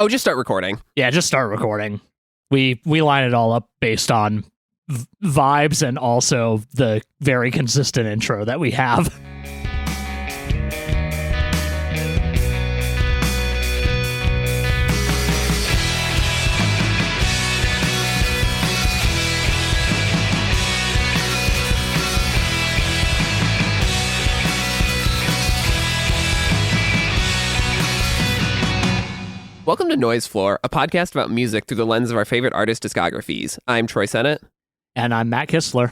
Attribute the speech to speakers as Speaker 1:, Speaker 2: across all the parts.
Speaker 1: Oh, just start recording.
Speaker 2: Yeah, just start recording. We line it all up based on vibes and also the very consistent intro that we have.
Speaker 1: Welcome to Noise Floor, a podcast about music through the lens of our favorite artist discographies. I'm Troy Sennett.
Speaker 2: And I'm Matt Kistler.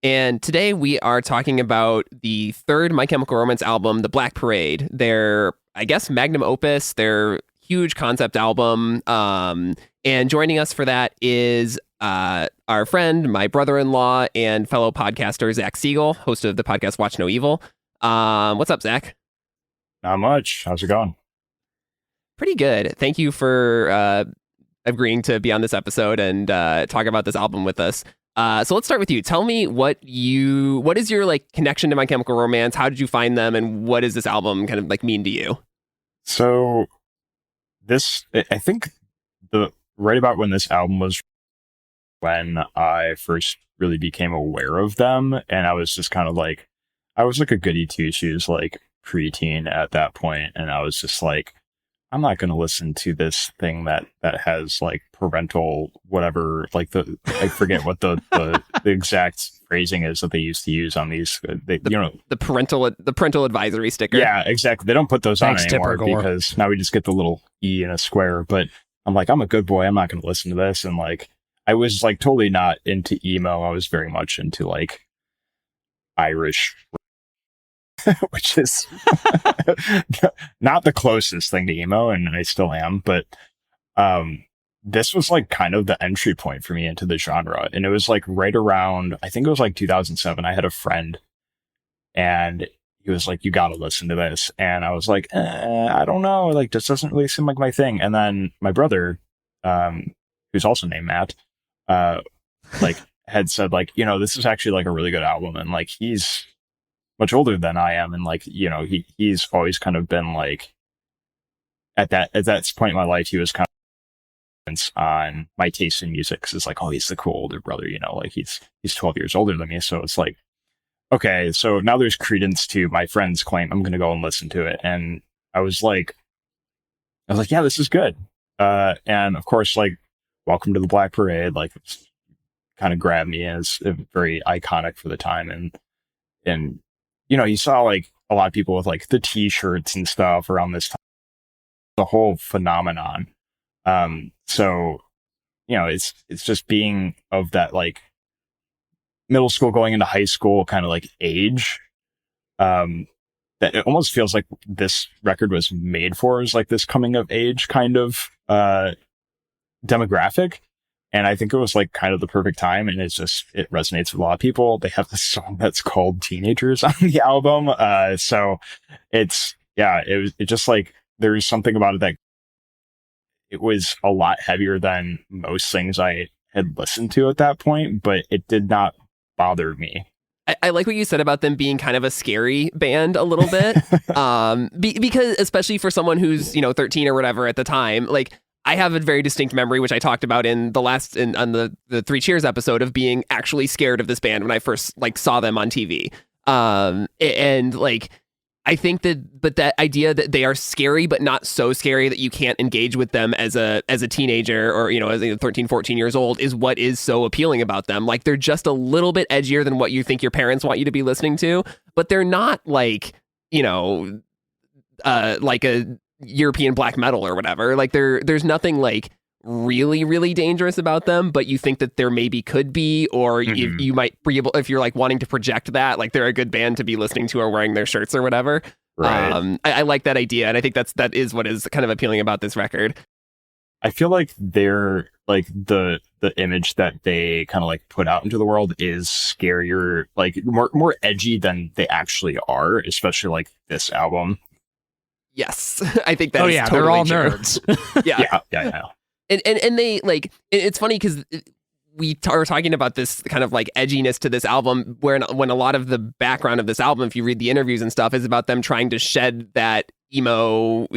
Speaker 1: And today we are talking about the third My Chemical Romance album, The Black Parade. Their, I guess, magnum opus, their huge concept album. And joining us for that is our friend, my brother-in-law, and fellow podcaster, Zach Siegel, host of the podcast Watch No Evil. What's up, Zach?
Speaker 3: Not much. How's it going?
Speaker 1: Pretty good. Thank you for agreeing to be on this episode and talk about this album with us. So let's start with you. Tell me what is your like connection to My Chemical Romance? How did you find them, and what does this album kind of like mean to you?
Speaker 3: So I think right about when this album was, when I first really became aware of them, and I was just kind of like, I was like a goody two shoes, like preteen at that point, and I was just like, I'm not going to listen to this thing that has like parental whatever, like I forget what the exact phrasing is that they used to use on these, the parental advisory sticker. Yeah, exactly. They don't put those on anymore because now we just get the little E in a square. But I'm like, I'm a good boy. I'm not going to listen to this. And like, I was like totally not into emo. I was very much into like Irish, which is not the closest thing to emo, and I still am, but this was like kind of the entry point for me into the genre. And it was like right around, I think it was like 2007. I had a friend and he was like, you gotta listen to this. And I was like, I don't know, like this doesn't really seem like my thing. And then my brother, who's also named Matt, like had said like, this is actually like a really good album, and like he's much older than I am, and like he's always kind of been like at that point in my life, he was kind of on my taste in music, because it's like, oh, he's the cool older brother, like he's 12 years older than me, so it's like, okay, so now there's credence to my friend's claim. I'm gonna go and listen to it. And I was like, yeah, this is good. And of course, like Welcome to the Black Parade, like kind of grabbed me as very iconic for the time. And you saw like a lot of people with like the t-shirts and stuff around this time, the whole phenomenon. So, it's just being of that like middle school going into high school kind of like age, that it almost feels like this record was made for, is like this coming of age kind of demographic. And I think it was like kind of the perfect time, and it resonates with a lot of people. They have this song that's called Teenagers on the album. So it just like, there's something about it that it was a lot heavier than most things I had listened to at that point, but it did not bother me.
Speaker 1: I like what you said about them being kind of a scary band a little bit. Because especially for someone who's, 13 or whatever at the time, like, I have a very distinct memory, which I talked about on the Three Cheers episode, of being actually scared of this band when I first like saw them on TV. And like, I think that idea that they are scary, but not so scary that you can't engage with them as a teenager or, as 13, 14 years old, is what is so appealing about them. Like, they're just a little bit edgier than what you think your parents want you to be listening to, but they're not like, like a European black metal or whatever. Like, there's nothing like really, really dangerous about them, but you think that there maybe could be, or you might be able, if you're like wanting to project that, like they're a good band to be listening to or wearing their shirts or whatever.
Speaker 3: Right.
Speaker 1: I like that idea, and I think that is what is kind of appealing about this record.
Speaker 3: I feel like they're like the image that they kind of like put out into the world is scarier, like more edgy than they actually are, especially like this album.
Speaker 1: Yes, I think that is totally
Speaker 2: they're all
Speaker 1: true.
Speaker 2: nerds.
Speaker 3: Yeah.
Speaker 1: And they like, it's funny because we are talking about this kind of like edginess to this album, when a lot of the background of this album, if you read the interviews and stuff, is about them trying to shed that emo,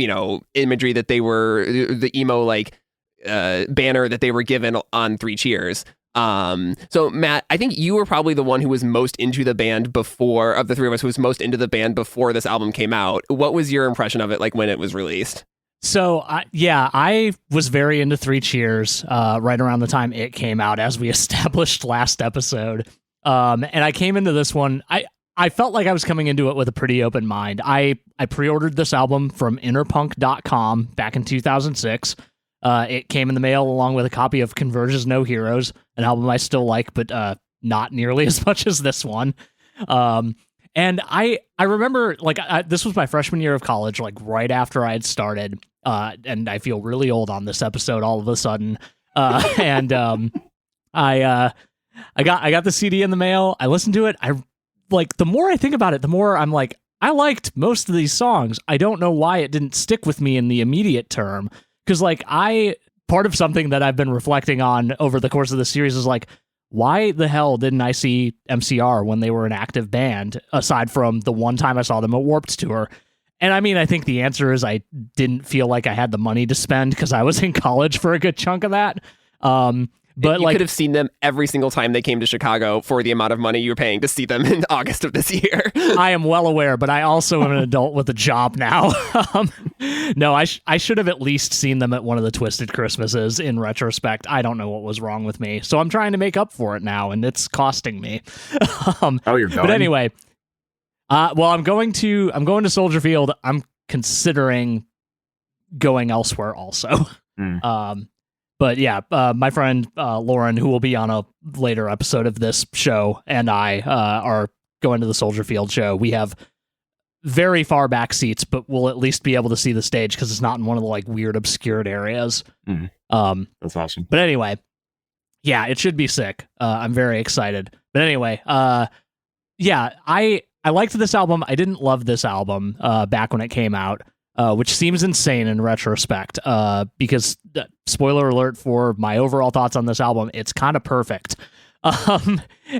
Speaker 1: imagery that they were, the emo like banner that they were given on Three Cheers. So Matt, I think you were probably the one who was most into the band before, of the three of us, who was most into the band before this album came out. What was your impression of it like when it was released?
Speaker 2: So, I was very into Three Cheers right around the time it came out, as we established last episode. And I came into this one, I felt like I was coming into it with a pretty open mind. I pre-ordered this album from innerpunk.com back in 2006. It came in the mail along with a copy of Converge's No Heroes, an album I still like, but not nearly as much as this one. And I remember, like, this was my freshman year of college, like right after I had started, and I feel really old on this episode all of a sudden. I got the CD in the mail. I listened to it. The more I think about it, the more I'm like, I liked most of these songs. I don't know why it didn't stick with me in the immediate term. Because, part of something that I've been reflecting on over the course of the series is, like, why the hell didn't I see MCR when they were an active band, aside from the one time I saw them at Warped Tour? And, I mean, I think the answer is I didn't feel like I had the money to spend because I was in college for a good chunk of that. But
Speaker 1: you could have seen them every single time they came to Chicago for the amount of money you were paying to see them in August of this year.
Speaker 2: I am well aware, but I also am an adult with a job now. No, I should have at least seen them at one of the Twisted Christmases in retrospect. I don't know what was wrong with me. So I'm trying to make up for it now, and it's costing me.
Speaker 3: You're going?
Speaker 2: But anyway, I'm going to Soldier Field. I'm considering going elsewhere also. But yeah, my friend Lauren, who will be on a later episode of this show, and I are going to the Soldier Field show. We have very far back seats, but we'll at least be able to see the stage because it's not in one of the like weird obscured areas.
Speaker 3: That's awesome.
Speaker 2: But anyway, yeah, it should be sick. I'm very excited. But anyway, I liked this album. I didn't love this album back when it came out. Which seems insane in retrospect, because spoiler alert for my overall thoughts on this album, it's kind of perfect.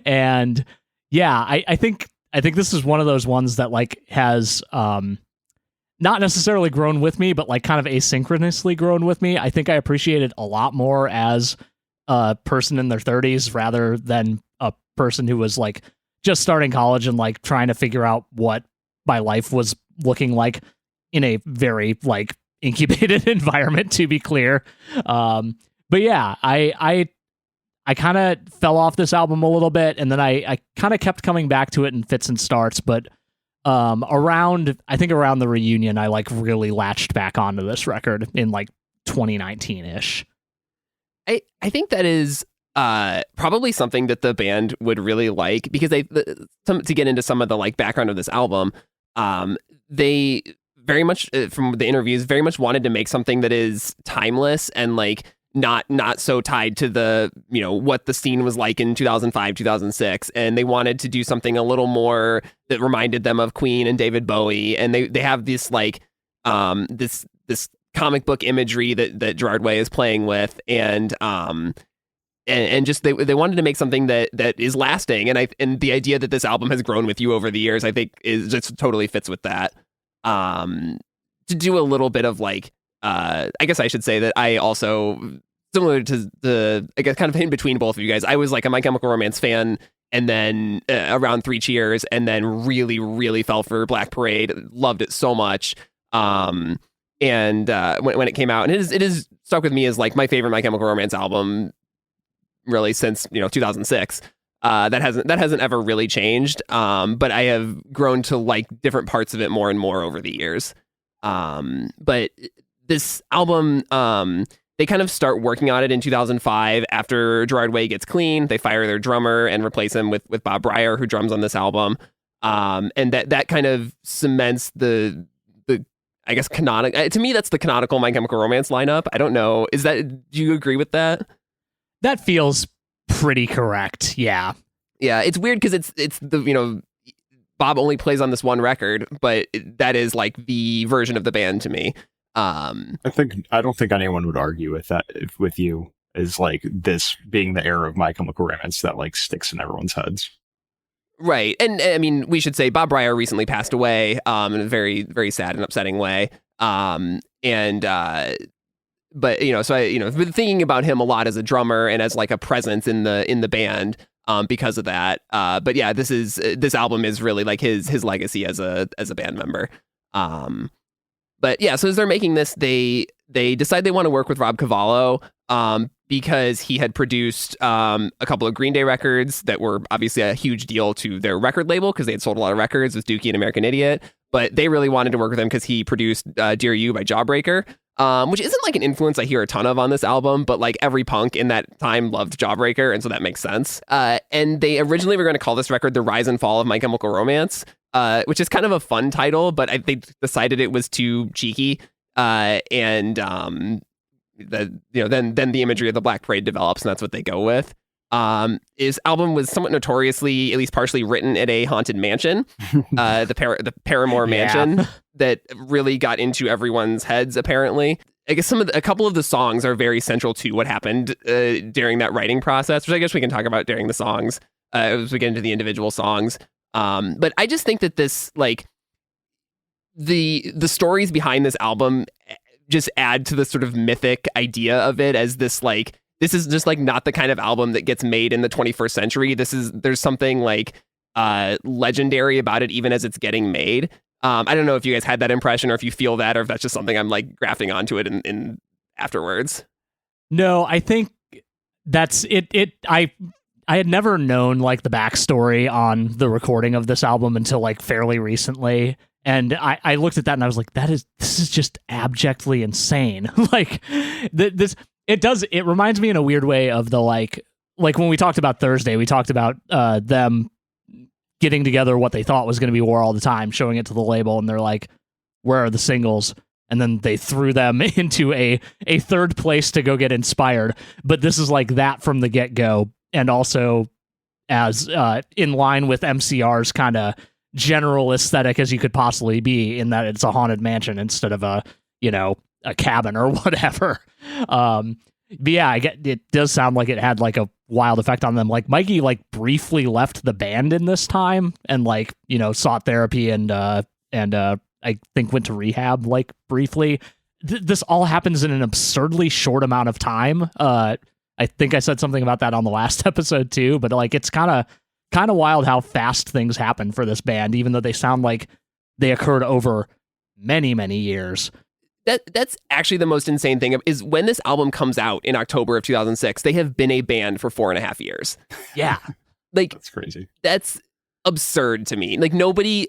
Speaker 2: And yeah, I think this is one of those ones that like has not necessarily grown with me, but like kind of asynchronously grown with me. I think I appreciate it a lot more as a person in their 30s rather than a person who was like just starting college and like trying to figure out what my life was looking like in a very like incubated environment, to be clear. But yeah, I kind of fell off this album a little bit, and then I kind of kept coming back to it in fits and starts. But around the reunion, I like really latched back onto this record in like 2019-ish.
Speaker 1: I think that is probably something that the band would really like, because to get into some of the like background of this album, they very much from the interviews very much wanted to make something that is timeless and like not so tied to the what the scene was like in 2005 2006, and they wanted to do something a little more that reminded them of Queen and David Bowie, and they have this like this comic book imagery that Gerard Way is playing with, and just they wanted to make something that is lasting, and the idea that this album has grown with you over the years, I think, is just totally fits with that. To do a little bit of like, I guess I should say that I also, similar to I guess kind of in between both of you guys, I was like a My Chemical Romance fan, and then around Three Cheers, and then really, really fell for Black Parade, loved it so much. And when it came out, and it is stuck with me as like my favorite My Chemical Romance album, really since 2006. That hasn't ever really changed. But I have grown to like different parts of it more and more over the years. But this album, they kind of start working on it in 2005 after Gerard Way gets clean. They fire their drummer and replace him with Bob Breyer, who drums on this album. And that kind of cements the I guess canonical. To me, that's the canonical My Chemical Romance lineup. I don't know. Do you agree with that?
Speaker 2: That feels pretty correct. Yeah.
Speaker 1: Yeah, it's weird because it's the Bob only plays on this one record, but that is like the version of the band to me.
Speaker 3: I don't think anyone would argue with that with you, is like this being the era of My Chemical Romance that like sticks in everyone's heads.
Speaker 1: Right. And I mean, we should say Bob Breyer recently passed away in a very, very sad and upsetting way. But so I've been thinking about him a lot as a drummer and as like a presence in the band because of that. But yeah, this album is really like his legacy as a band member. But yeah, so as they're making this, they decide they want to work with Rob Cavallo because he had produced a couple of Green Day records that were obviously a huge deal to their record label because they had sold a lot of records with Dookie and American Idiot. But they really wanted to work with him because he produced Dear You by Jawbreaker, which isn't like an influence I hear a ton of on this album, but like every punk in that time loved Jawbreaker, and so that makes sense. And they originally were going to call this record The Rise and Fall of My Chemical Romance, which is kind of a fun title, but they decided it was too cheeky. Then the imagery of the Black Parade develops, and that's what they go with. His album was somewhat notoriously, at least partially, written at a haunted mansion, the Paramore mansion, that really got into everyone's heads. Apparently, I guess a couple of the songs are very central to what happened during that writing process, which I guess we can talk about during the songs as we get into the individual songs. But I just think that this, like, the stories behind this album just add to the sort of mythic idea of it as this, like, this is just like not the kind of album that gets made in the 21st century. There's something like legendary about it, even as it's getting made. I don't know if you guys had that impression or if you feel that, or if that's just something I'm like grafting onto it in afterwards.
Speaker 2: No, I think that's it. I had never known like the backstory on the recording of this album until like fairly recently. And I looked at that and I was like, this is just abjectly insane. Like it reminds me in a weird way of the like when we talked about Thursday, we talked about them getting together what they thought was going to be War All the Time, showing it to the label, and they're like, where are the singles? And then they threw them into a third place to go get inspired. But this is like that from the get-go, and also as in line with MCR's kind of general aesthetic as you could possibly be, in that it's a haunted mansion instead of a cabin or whatever. But yeah, it does sound like it had like a wild effect on them. Like Mikey like briefly left the band in this time and like, sought therapy and I think went to rehab like briefly. This all happens in an absurdly short amount of time. I think I said something about that on the last episode too, but like it's kind of wild how fast things happen for this band, even though they sound like they occurred over many, many years.
Speaker 1: That's actually the most insane thing is when this album comes out in October of 2006, they have been a band for 4.5 years.
Speaker 2: Yeah.
Speaker 1: Like,
Speaker 3: that's crazy.
Speaker 1: That's absurd to me. Like nobody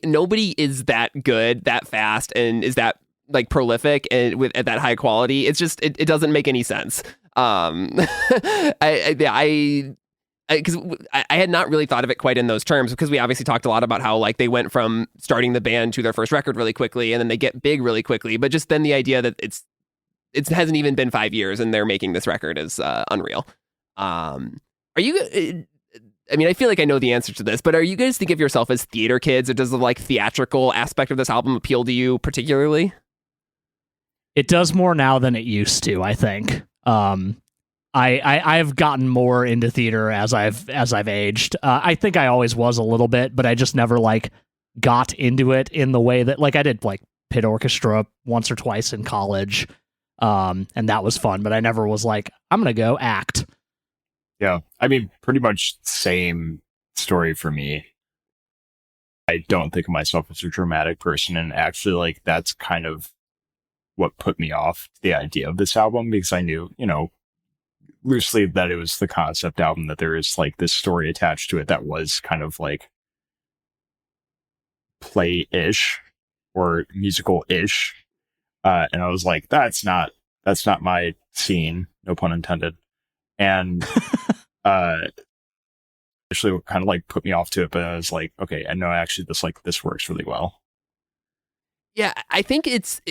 Speaker 1: is that good, that fast, and is that like prolific and at that high quality. It's just, it doesn't make any sense. Because I had not really thought of it quite in those terms, because we obviously talked a lot about how like they went from starting the band to their first record really quickly, and then they get big really quickly. But just then the idea that it hasn't even been 5 years and they're making this record is unreal. Are you? I mean, I feel like I know the answer to this, but are you guys think of yourself as theater kids, or does the like theatrical aspect of this album appeal to you particularly?
Speaker 2: It does more now than it used to, I think. I've gotten more into theater as I've aged. I think I always was a little bit, but I just never like got into it in the way that like I did like pit orchestra once or twice in college. And that was fun, but I never was like, I'm going to go act.
Speaker 3: Yeah. I mean, pretty much same story for me. I don't think of myself as a dramatic person, and actually like that's kind of what put me off the idea of this album, because I knew, loosely that it was the concept album, that there is like this story attached to it that was kind of like play-ish or musical-ish. And I was like, that's not my scene, no pun intended. And actually what kind of like put me off to it, but I was like, okay, I know actually this works really well.
Speaker 1: Yeah, I think it's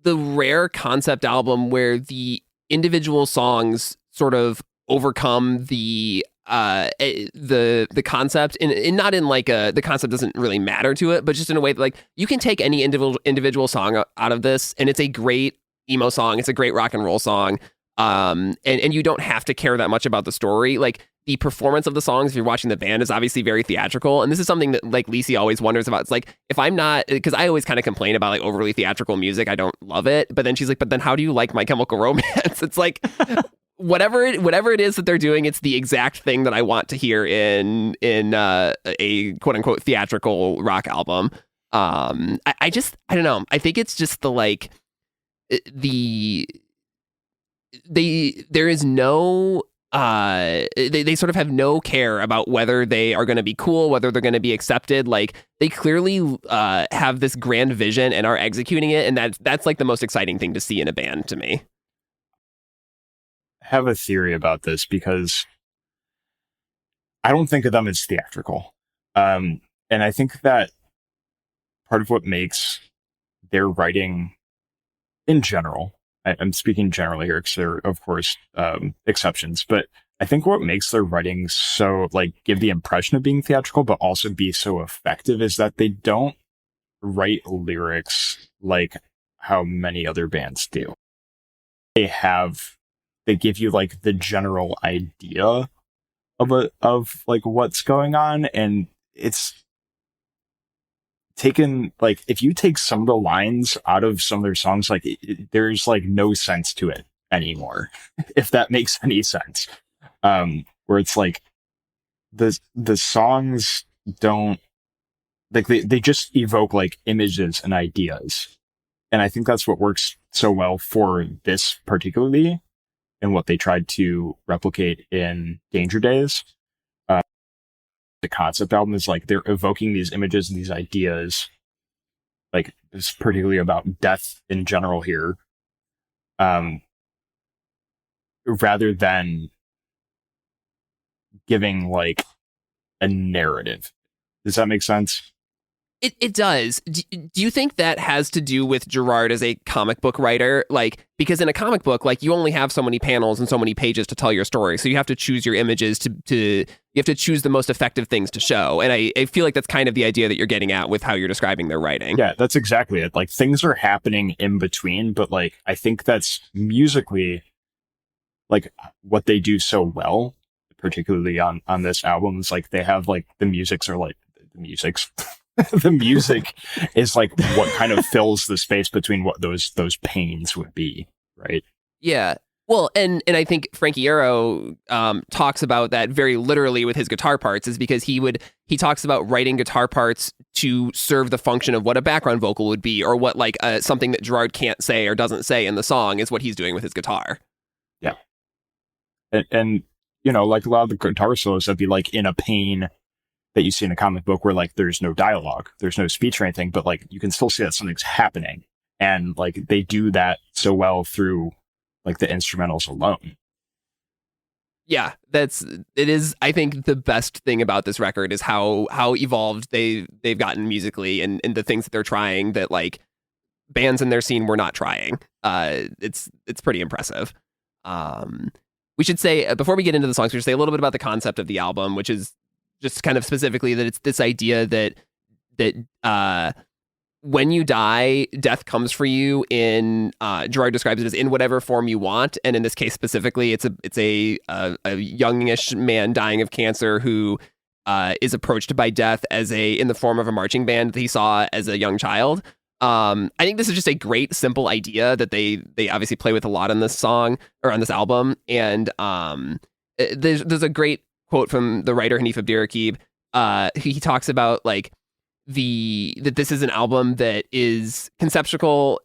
Speaker 1: the rare concept album where the individual songs sort of overcome the concept, and not in like the concept doesn't really matter to it, but just in a way that like you can take any individual song out of this, and it's a great emo song, it's a great rock and roll song, and you don't have to care that much about the story. Like the performance of the songs, if you're watching the band, is obviously very theatrical. And this is something that like Lisi always wonders about. It's like, if I'm not, because I always kind of complain about like overly theatrical music, I don't love it. But then she's like, but then how do you like My Chemical Romance? It's like, whatever it is that they're doing, it's the exact thing that I want to hear in a quote unquote theatrical rock album. I don't know. I think it's just there is no they sort of have no care about whether they are going to be cool, whether they're going to be accepted. Like, they clearly have this grand vision and are executing it, and that's like the most exciting thing to see in a band to me.
Speaker 3: I have a theory about this because I don't think of them as theatrical. And I think that part of what makes their writing in general, I'm speaking generally here because there are, of course, exceptions, but I think what makes their writing so, like, give the impression of being theatrical, but also be so effective is that they don't write lyrics like how many other bands do. They give you, like, the general idea of like what's going on, and it's taken, like, if you take some of the lines out of some of their songs, like there's like no sense to it anymore, if that makes any sense. Where it's like the songs don't, like, they just evoke like images and ideas, and I think that's what works so well for this particularly, and what they tried to replicate in Danger Days. The concept album is like they're evoking these images and these ideas, like it's particularly about death in general here, rather than giving like a narrative. Does that make sense?
Speaker 1: It does. Do you think that has to do with Gerard as a comic book writer? Like, because in a comic book, like, you only have so many panels and so many pages to tell your story. So you have to choose your images you have to choose the most effective things to show. And I feel like that's kind of the idea that you're getting at with how you're describing their writing.
Speaker 3: Yeah, that's exactly it. Like, things are happening in between, but like, I think that's musically, like, what they do so well, particularly on this album, is like they have like the music is like what kind of fills the space between what those panes would be, right?
Speaker 1: Yeah. Well, and I think Frankie Arrow talks about that very literally with his guitar parts, is because he talks about writing guitar parts to serve the function of what a background vocal would be, or what like something that Gerard can't say or doesn't say in the song is what he's doing with his guitar.
Speaker 3: Yeah. And you know, like a lot of the guitar solos that'd be like in a pane that you see in a comic book where like there's no dialogue, there's no speech or anything, but like you can still see that something's happening. And like they do that so well through like the instrumentals alone.
Speaker 1: Yeah, it is, I think, the best thing about this record is how evolved they've gotten musically, and the things that they're trying that like bands in their scene were not trying. It's pretty impressive. We should say, before we get into the songs, we should say a little bit about the concept of the album, which is just kind of specifically that it's this idea that when you die, death comes for you in, Gerard describes it as in whatever form you want. And in this case specifically, it's a youngish man dying of cancer who is approached by death in the form of a marching band that he saw as a young child. I think this is just a great, simple idea that they obviously play with a lot on this song or on this album. And there's a great quote from the writer Hanif Abdiraqib. He talks about like that this is an album that is conceptual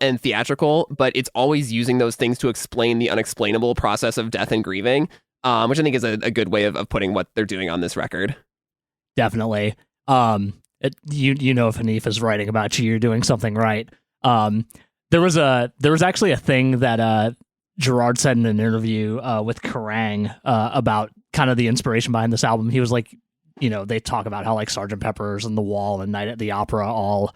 Speaker 1: and theatrical, but it's always using those things to explain the unexplainable process of death and grieving, which I think is a good way of putting what they're doing on this record.
Speaker 2: Definitely. You know, if Hanif is writing about you, you're doing something right. There was actually a thing that Gerard said in an interview with Kerrang about kind of the inspiration behind this album. He was like, you know, they talk about how like Sgt. Pepper's and The Wall and Night at the Opera all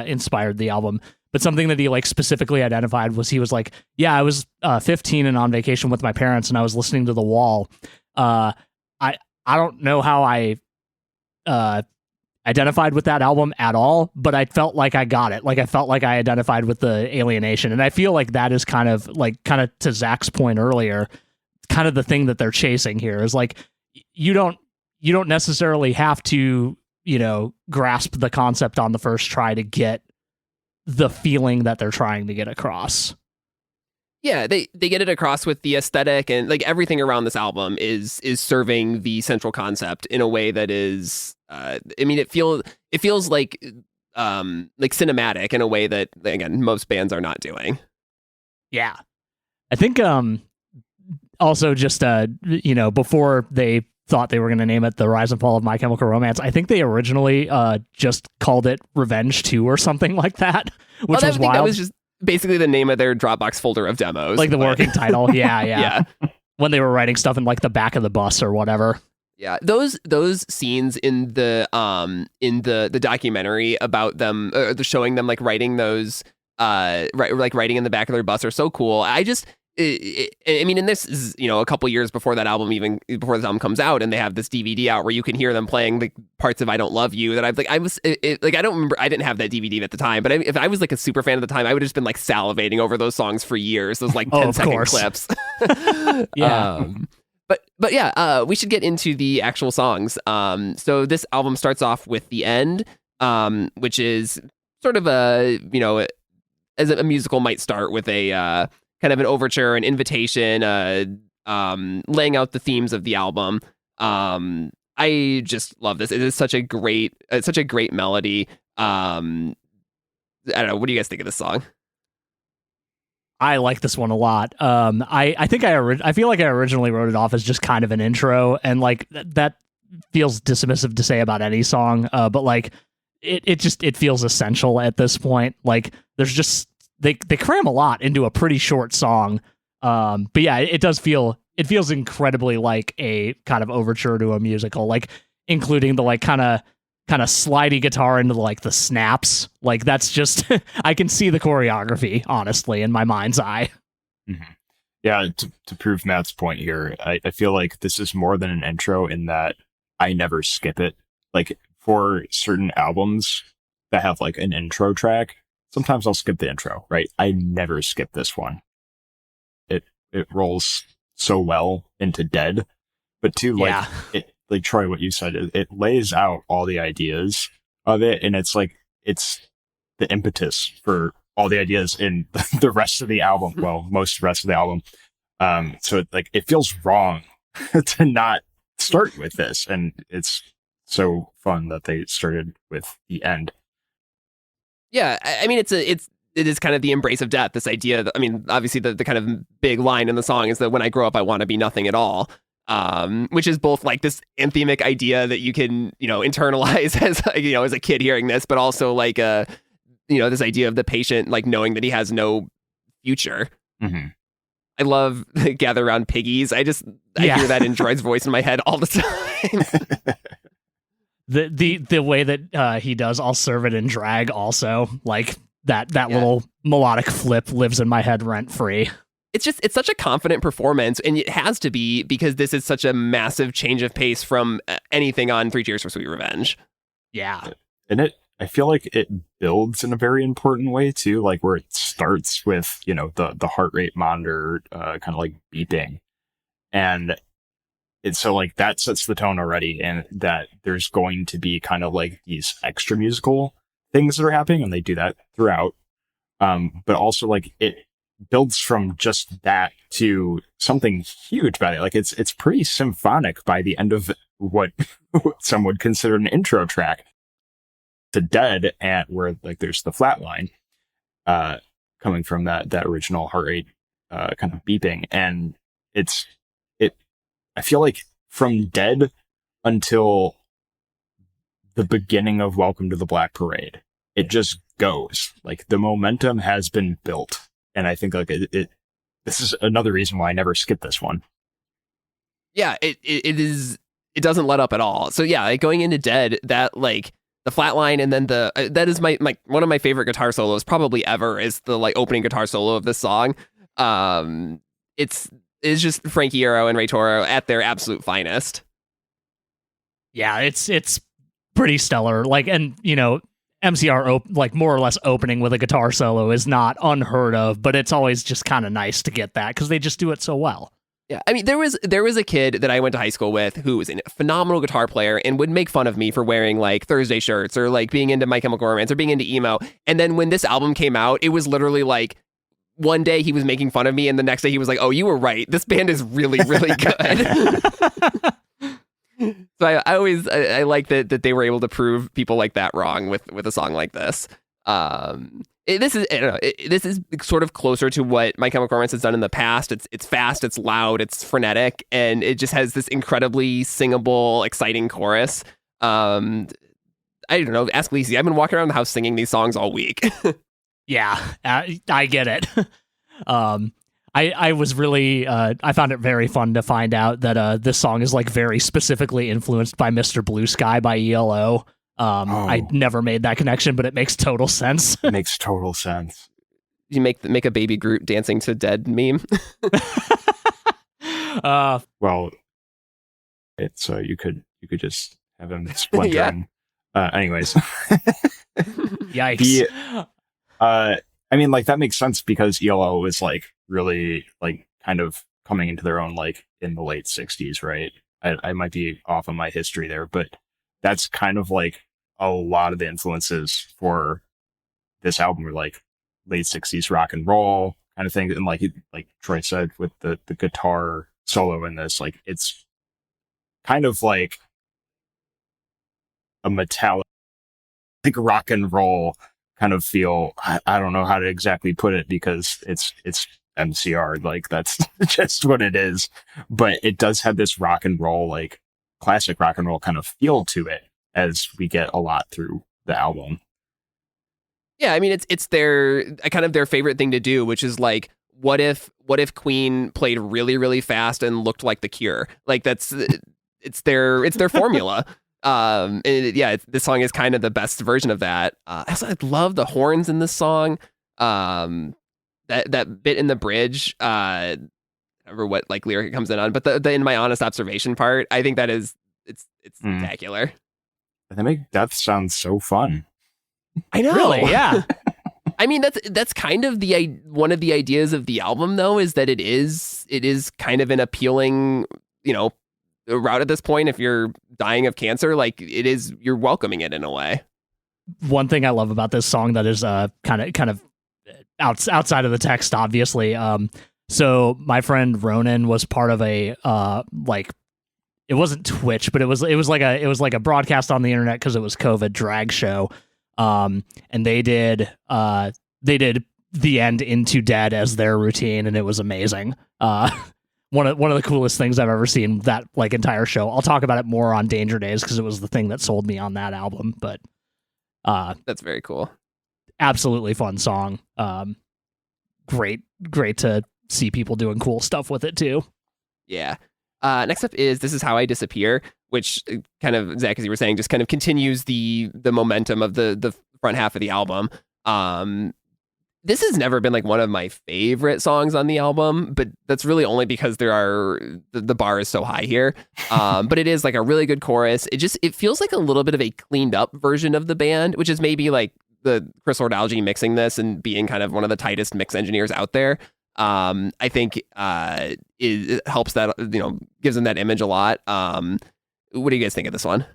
Speaker 2: inspired the album. But something that he like specifically identified was, he was like, yeah, I was 15 and on vacation with my parents, and I was listening to The Wall. I don't know how I identified with that album at all, but I felt like I got it. Like, I felt like I identified with the alienation. And I feel like that is kind of to Zach's point earlier, kind of the thing that they're chasing here is like, you don't necessarily have to, grasp the concept on the first try to get the feeling that they're trying to get across.
Speaker 1: Yeah, they get it across with the aesthetic, and like everything around this album is serving the central concept in a way that is, it feels like cinematic in a way that, again, most bands are not doing.
Speaker 2: Yeah. I think also just before they thought they were going to name it The Rise and Fall of My Chemical Romance, I think they originally just called it Revenge 2 or something like that, which was wild.
Speaker 1: That was just basically the name of their Dropbox folder of demos.
Speaker 2: Like the working title. Yeah. When they were writing stuff in like the back of the bus or whatever.
Speaker 1: Yeah, those scenes in the documentary about them, showing them like writing those, like writing in the back of their bus are so cool. And this is, a couple years before that album, even before this album comes out, and they have this DVD out where you can hear them playing the parts of "I Don't Love You" that I don't remember. I didn't have that DVD at the time, but if I was like a super fan at the time, I would have just been like salivating over those songs for years. Those like 10-second clips.
Speaker 2: Yeah.
Speaker 1: But yeah, we should get into the actual songs. So this album starts off with The End, which is sort of as a musical might start with a kind of an overture, an invitation, laying out the themes of the album. I just love this. It is such a great melody. I don't know. What do you guys think of this song?
Speaker 2: I like this one a lot. I think I feel like I originally wrote it off as just kind of an intro, and like that feels dismissive to say about any song. But like it feels essential at this point. Like there's just they cram a lot into a pretty short song. But yeah, it feels incredibly like a kind of overture to a musical, like including the like kind of slidey guitar into like the snaps. Like that's just I can see the choreography honestly in my mind's eye.
Speaker 3: Mm-hmm. Yeah, to prove Matt's point here, I feel like this is more than an intro in that I never skip it. Like for certain albums that have like an intro track, sometimes I'll skip the intro, right? I never skip this one. It rolls so well into Dead, but too like like Troy, what you said, it lays out all the ideas of it, and it's the impetus for all the ideas in the rest of the album. Well, most of the rest of the album. So it feels wrong to not start with this, and it's so fun that they started with The End.
Speaker 1: Yeah, I mean, it is kind of the embrace of death. This idea that, obviously the kind of big line in the song is that when I grow up, I want to be nothing at all. Which is both like this anthemic idea that you can, internalize as as a kid hearing this, but also like this idea of the patient like knowing that he has no future.
Speaker 2: Mm-hmm.
Speaker 1: I love Gather Around Piggies. I hear that in Droid's voice in my head all the time.
Speaker 2: The way that he does I'll serve it in drag also, like that little melodic flip lives in my head rent free. It's
Speaker 1: such a confident performance, and it has to be because this is such a massive change of pace from anything on Three Cheers for Sweet Revenge.
Speaker 2: Yeah.
Speaker 3: And I feel like it builds in a very important way too, like where it starts with, the heart rate monitor kind of like beeping. And it's so like that sets the tone already, and that there's going to be kind of like these extra musical things that are happening, and they do that throughout. But also like it builds from just that to something huge by it. Like it's pretty symphonic by the end of what some would consider an intro track to Dead, and where like there's the flat line coming from that original heart rate kind of beeping. And I feel like from Dead until the beginning of Welcome to the Black Parade, it just goes. Like the momentum has been built. And I think like this is another reason why I never skip this one.
Speaker 1: Yeah, it doesn't let up at all. So yeah, like going into Dead, that like the flat line, and then that is my one of my favorite guitar solos probably ever, is the like opening guitar solo of this song. It's just Frankie Iero and Ray Toro at their absolute finest.
Speaker 2: Yeah, it's pretty stellar. Like, and MCR like more or less opening with a guitar solo is not unheard of, but it's always just kind of nice to get that because they just do it so well.
Speaker 1: Yeah, I mean, there was a kid that I went to high school with who was a phenomenal guitar player and would make fun of me for wearing like Thursday shirts or like being into My Chemical Romance or being into emo. And then when this album came out, it was literally like one day he was making fun of me, and the next day he was like, "Oh, you were right. This band is really, really good." So I like that they were able to prove people like that wrong with a song like this. This is I don't know, this is sort of closer to what My Chemical Romance has done in the past. It's fast, it's loud, it's frenetic, and it just has this incredibly singable, exciting chorus. I don't know. Ask Lacey. I've been walking around the house singing these songs all week.
Speaker 2: Yeah, I get it. I was really I found it very fun to find out that this song is like very specifically influenced by Mr. Blue Sky by ELO. I never made that connection, but it makes total sense.
Speaker 3: It makes total sense.
Speaker 1: You make a baby Groot dancing to Dead meme.
Speaker 3: Well, it's you could just have him splintering. Anyways,
Speaker 2: Yikes.
Speaker 3: I mean, like that makes sense because ELO is like really like kind of coming into their own like in the late 60s, right? I might be off on my history there, but that's kind of like a lot of the influences for this album were like late 60s rock and roll kind of thing. And like Troy said with the guitar solo in this, like it's kind of like a metallic like rock and roll kind of feel. I don't know how to exactly put it because it's MCR, like that's just what it is, but it does have this rock and roll, like classic rock and roll kind of feel to it as we get a lot through the album.
Speaker 1: Yeah, I mean it's their kind of their favorite thing to do, which is like what if Queen played really, really fast and looked like The Cure? Like that's it's their formula. This song is kind of the best version of that. I love the horns in this song. That bit in the bridge, I don't remember what like lyric it comes in on, but the in my honest observation part, I think that is it's spectacular.
Speaker 3: They make death sound so fun.
Speaker 1: I know.
Speaker 2: Really, yeah.
Speaker 1: I mean, that's kind of one of the ideas of the album, though, is that it is kind of an appealing, route at this point. If you're dying of cancer, like you're welcoming it in a way.
Speaker 2: One thing I love about this song that is kind of outside of the text, obviously. So my friend Ronan was part of a it wasn't Twitch, but it was like a broadcast on the internet because it was COVID drag show. And they did The End Into Dead as their routine, and it was amazing. One of the coolest things I've ever seen, that like entire show. I'll talk about it more on Danger Days because it was the thing that sold me on that album. But
Speaker 1: that's very cool.
Speaker 2: Absolutely fun song. Great to see people doing cool stuff with it too.
Speaker 1: Yeah. Next up is This Is How I Disappear, which kind of, Zach, as you were saying, just kind of continues the momentum of the front half of the album. This has never been like one of my favorite songs on the album, but that's really only because the bar is so high here. But it is like a really good chorus. It feels like a little bit of a cleaned up version of the band, which is maybe like the Chris Lord-Alge mixing this and being kind of one of the tightest mix engineers out there. I think it helps that, gives them that image a lot. What do you guys think of this one?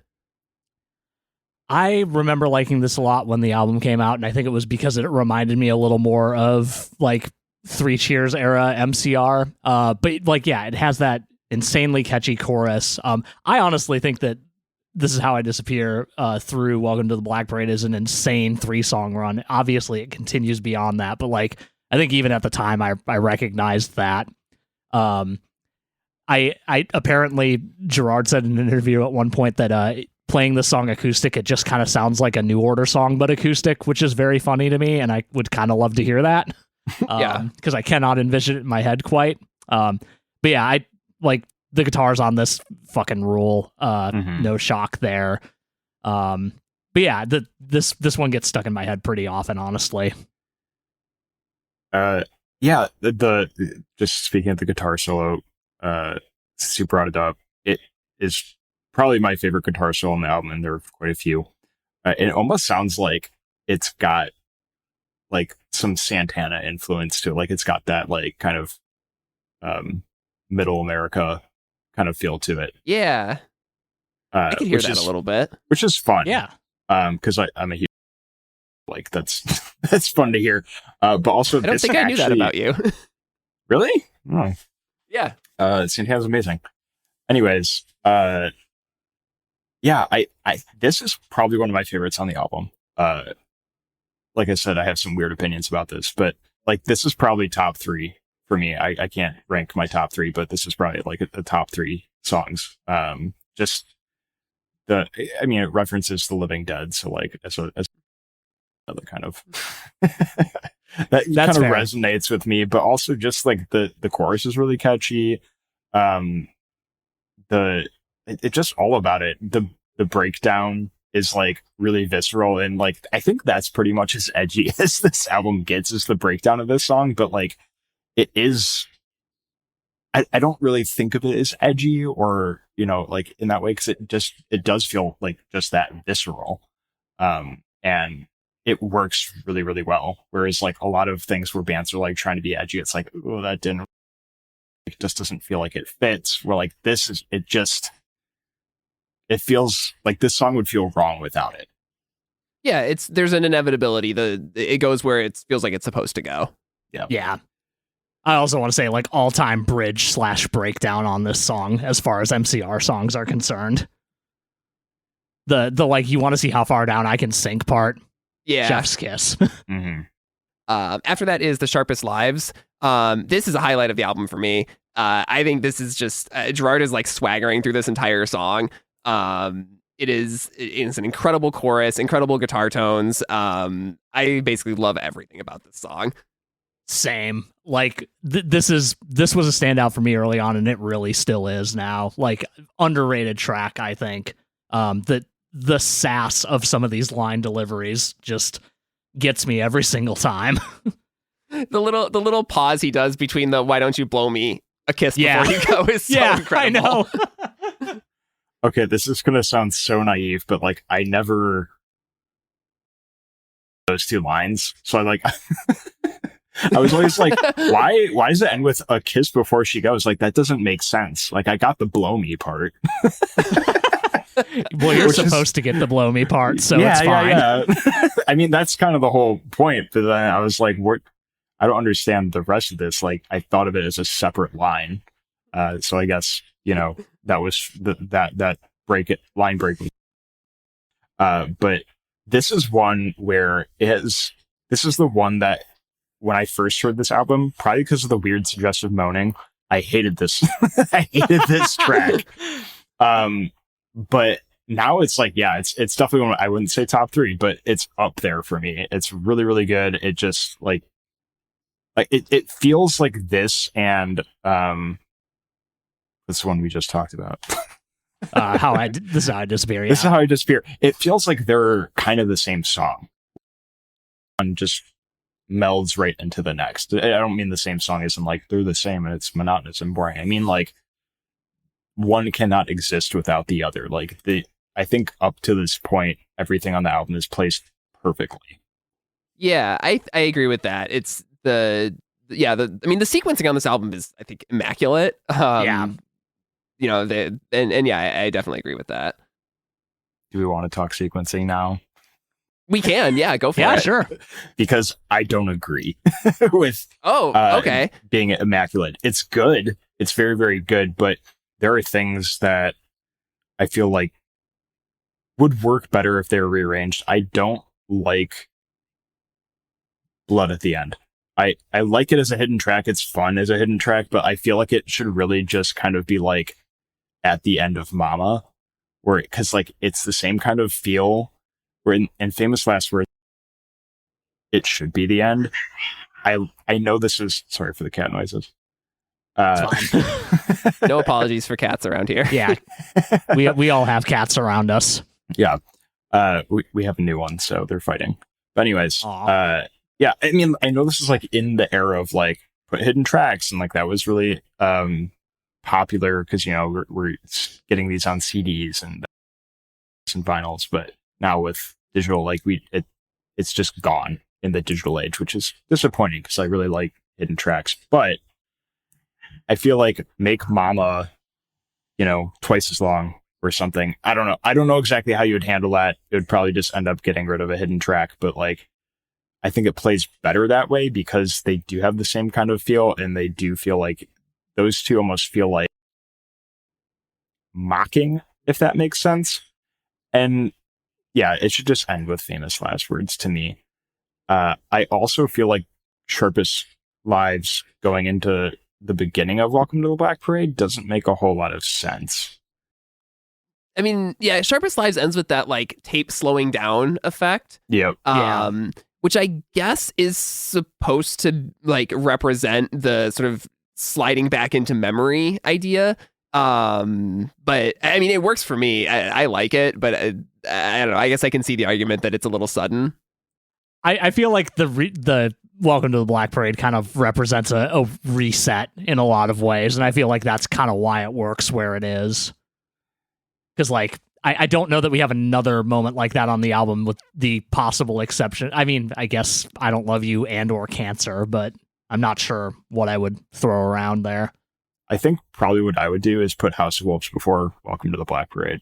Speaker 2: I remember liking this a lot when the album came out, and I think it was because it reminded me a little more of like Three Cheers era MCR. But like, yeah, it has that insanely catchy chorus. I honestly think that This Is How I Disappear through Welcome to the Black Parade is an insane 3-song run. Obviously, it continues beyond that, but like, I think even at the time, I recognized that. I apparently Gerard said in an interview at one point that playing the song acoustic, it just kind of sounds like a New Order song, but acoustic, which is very funny to me, and I would kind of love to hear that. Because I cannot envision it in my head quite. But yeah, I like the guitars on this fucking rule. No shock there. But yeah, this one gets stuck in my head pretty often, honestly.
Speaker 3: Yeah, the just speaking of the guitar solo, Sue brought it up. It is probably my favorite guitar solo on the album, and there are quite a few. It almost sounds like it's got like some Santana influence to it. Like it's got that like kind of middle America kind of feel to it.
Speaker 1: Yeah, I could hear that a little bit,
Speaker 3: which is fun.
Speaker 2: Yeah.
Speaker 3: Because I'm a huge, like, that's that's fun to hear. But also,
Speaker 1: I don't think I knew that about you.
Speaker 3: Really? Oh.
Speaker 1: Yeah.
Speaker 3: Santana's amazing. Anyways, yeah, I this is probably one of my favorites on the album. Like I said, I have some weird opinions about this, but like this is probably top 3 for me. I can't rank my top 3, but this is probably like a top 3 songs. Just it references the Living Dead, so like as another kind of that kind of
Speaker 2: fair.
Speaker 3: resonates with me, but also just like the chorus is really catchy. It just all about it. The breakdown is like really visceral, and like I think that's pretty much as edgy as this album gets, is the breakdown of this song. But like it is, I don't really think of it as edgy or like in that way, because it does feel like just that visceral, and it works really really well. Whereas like a lot of things where bands are like trying to be edgy, it's like, oh, that didn't, it just doesn't feel like it fits. Where like this is, it feels like this song would feel wrong without it.
Speaker 1: Yeah, there's an inevitability. It goes where it feels like it's supposed to go.
Speaker 2: Yeah. I also want to say, like, all-time bridge / breakdown on this song as far as MCR songs are concerned. The like, you want to see how far down I can sink part.
Speaker 1: Yeah.
Speaker 2: Chef's kiss.
Speaker 3: Mm-hmm.
Speaker 1: After that is The Sharpest Lives. This is a highlight of the album for me. I think this is just Gerard is like swaggering through this entire song. It's an incredible chorus, incredible guitar tones. I basically love everything about this song.
Speaker 2: Same. Like this was a standout for me early on, and it really still is now. Like, underrated track, I think. The sass of some of these line deliveries just gets me every single time.
Speaker 1: The little pause he does between the "Why don't you blow me a kiss before you go" is so incredible.
Speaker 2: I know.
Speaker 3: Okay, this is gonna sound so naive, but like I never those 2 lines. So I was always like, why does it end with a kiss before she goes? Like, that doesn't make sense. Like, I got the blow me part.
Speaker 2: Well, you're supposed to get the blow me part, so it's fine.
Speaker 3: Yeah. I mean, that's kind of the whole point. But then I was like, what? I don't understand the rest of this. Like, I thought of it as a separate line. So I guess, that was that line break. But this is one where this is the one that when I first heard this album, probably because of the weird suggestive moaning, I hated this. I hated this track. But now it's like, yeah, it's definitely I wouldn't say top 3, but it's up there for me. It's really, really good. It just like it feels like this and this one we just talked about.
Speaker 2: This is How I Disappear. Yeah.
Speaker 3: This is How I Disappear. It feels like they're kind of the same song. One just melds right into the next. I don't mean the same song isn't like they're the same and it's monotonous and boring. I mean like one cannot exist without the other. Like I think up to this point, everything on the album is placed perfectly.
Speaker 1: Yeah, I agree with that. It's the sequencing on this album is, I think, immaculate.
Speaker 2: Yeah.
Speaker 1: I definitely agree with that.
Speaker 3: Do we want to talk sequencing now?
Speaker 1: We can, yeah, go for it.
Speaker 2: Yeah, sure.
Speaker 3: Because I don't agree with
Speaker 1: okay.
Speaker 3: being immaculate. It's good. It's very, very good, but there are things that I feel like would work better if they were rearranged. I don't like Blood at the end. I like it as a hidden track. It's fun as a hidden track, but I feel like it should really just kind of be like at the end of Mama, because like it's the same kind of feel. Where in Famous Last Words, it should be the end. I know this is sorry for the cat noises.
Speaker 1: No apologies for cats around here.
Speaker 2: Yeah, we all have cats around us.
Speaker 3: Yeah, we have a new one, so they're fighting. But anyways, yeah, I mean, I know this is like in the era of like put hidden tracks, and like that was really popular because we're getting these on CDs and vinyls, but now with digital, like it's just gone in the digital age, which is disappointing because I really like hidden tracks. But I feel like make Mama, twice as long or something. I don't know. I don't know exactly how you would handle that. It would probably just end up getting rid of a hidden track, but like, I think it plays better that way because they do have the same kind of feel, and they do feel like those two almost feel like mocking, if that makes sense. And yeah, it should just end with famous last words to me. I also feel like Sharpest Lives going into the beginning of Welcome to the Black Parade doesn't make a whole lot of sense.
Speaker 1: I mean, yeah, Sharpest Lives ends with that like tape slowing down effect.
Speaker 3: Yep.
Speaker 1: Which I guess is supposed to like represent the sort of sliding back into memory idea. But I mean, it works for me. I like it, but I don't know. I guess I can see the argument that it's a little sudden.
Speaker 2: I feel like the Welcome to the Black Parade kind of represents a reset in a lot of ways, and I feel like that's kind of why it works where it is. Because like I don't know that we have another moment like that on the album, with the possible exception. I mean, I guess I Don't Love You and or Cancer, but I'm not sure what I would throw around there.
Speaker 3: I think probably what I would do is put House of Wolves before Welcome to the Black Parade.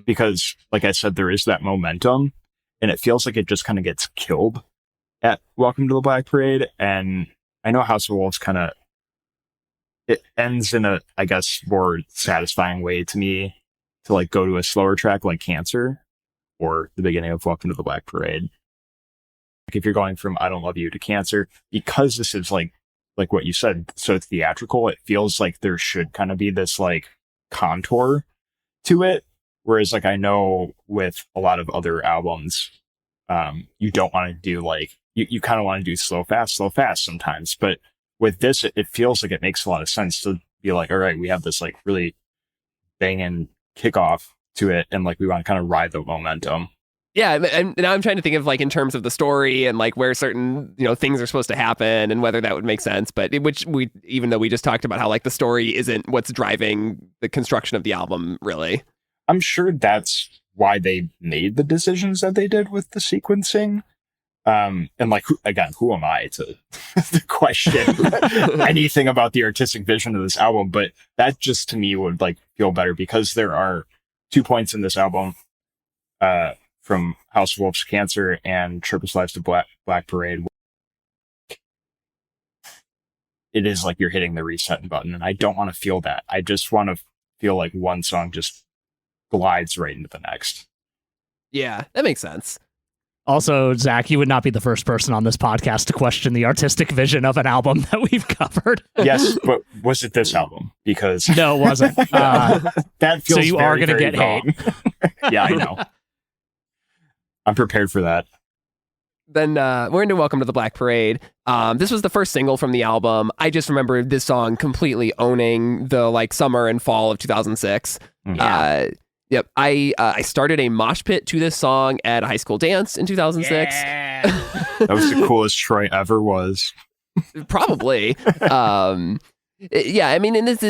Speaker 3: Because, like I said, there is that momentum, and it feels like it just kind of gets killed at Welcome to the Black Parade. And I know House of Wolves it ends in a, I guess, more satisfying way to me to like go to a slower track like Cancer or the beginning of Welcome to the Black Parade. Like if you're going from I Don't Love You to Cancer, because this is like what you said, so it's theatrical, it feels like there should kind of be this like contour to it. Whereas like I know with a lot of other albums, you don't want to do like, you kind of want to do slow, fast sometimes. But with this, it feels like it makes a lot of sense to be like, all right, we have this like really banging kickoff to it, and like we want to kind of ride the momentum.
Speaker 1: Yeah, and now I'm trying to think of like in terms of the story and like where certain things are supposed to happen and whether that would make sense. But even though we just talked about how like the story isn't what's driving the construction of the album, really.
Speaker 3: I'm sure that's why they made the decisions that they did with the sequencing. And like, who am I to question anything about the artistic vision of this album? But that just to me would like feel better, because there are 2 points in this album, from House of Wolves to Cancer and Sharpest Lives to Black Parade. It is like you're hitting the reset button, and I don't want to feel that. I just want to feel like one song just glides right into the next.
Speaker 1: Yeah, that makes sense.
Speaker 2: Also, Zach, you would not be the first person on this podcast to question the artistic vision of an album that we've covered.
Speaker 3: Yes, but was it this album? Because
Speaker 2: no, it wasn't.
Speaker 3: That feels
Speaker 2: so you are going to get
Speaker 3: wrong. Hate. Yeah, I know. I'm prepared for that.
Speaker 1: Then we're into Welcome to the Black Parade. This was the first single from the album. I just remember this song completely owning the like summer and fall of 2006. Yeah. Yep. I started a mosh pit to this song at a high school dance in 2006.
Speaker 2: Yeah.
Speaker 3: That was the coolest Troy ever was.
Speaker 1: Probably. Yeah, I mean, and it's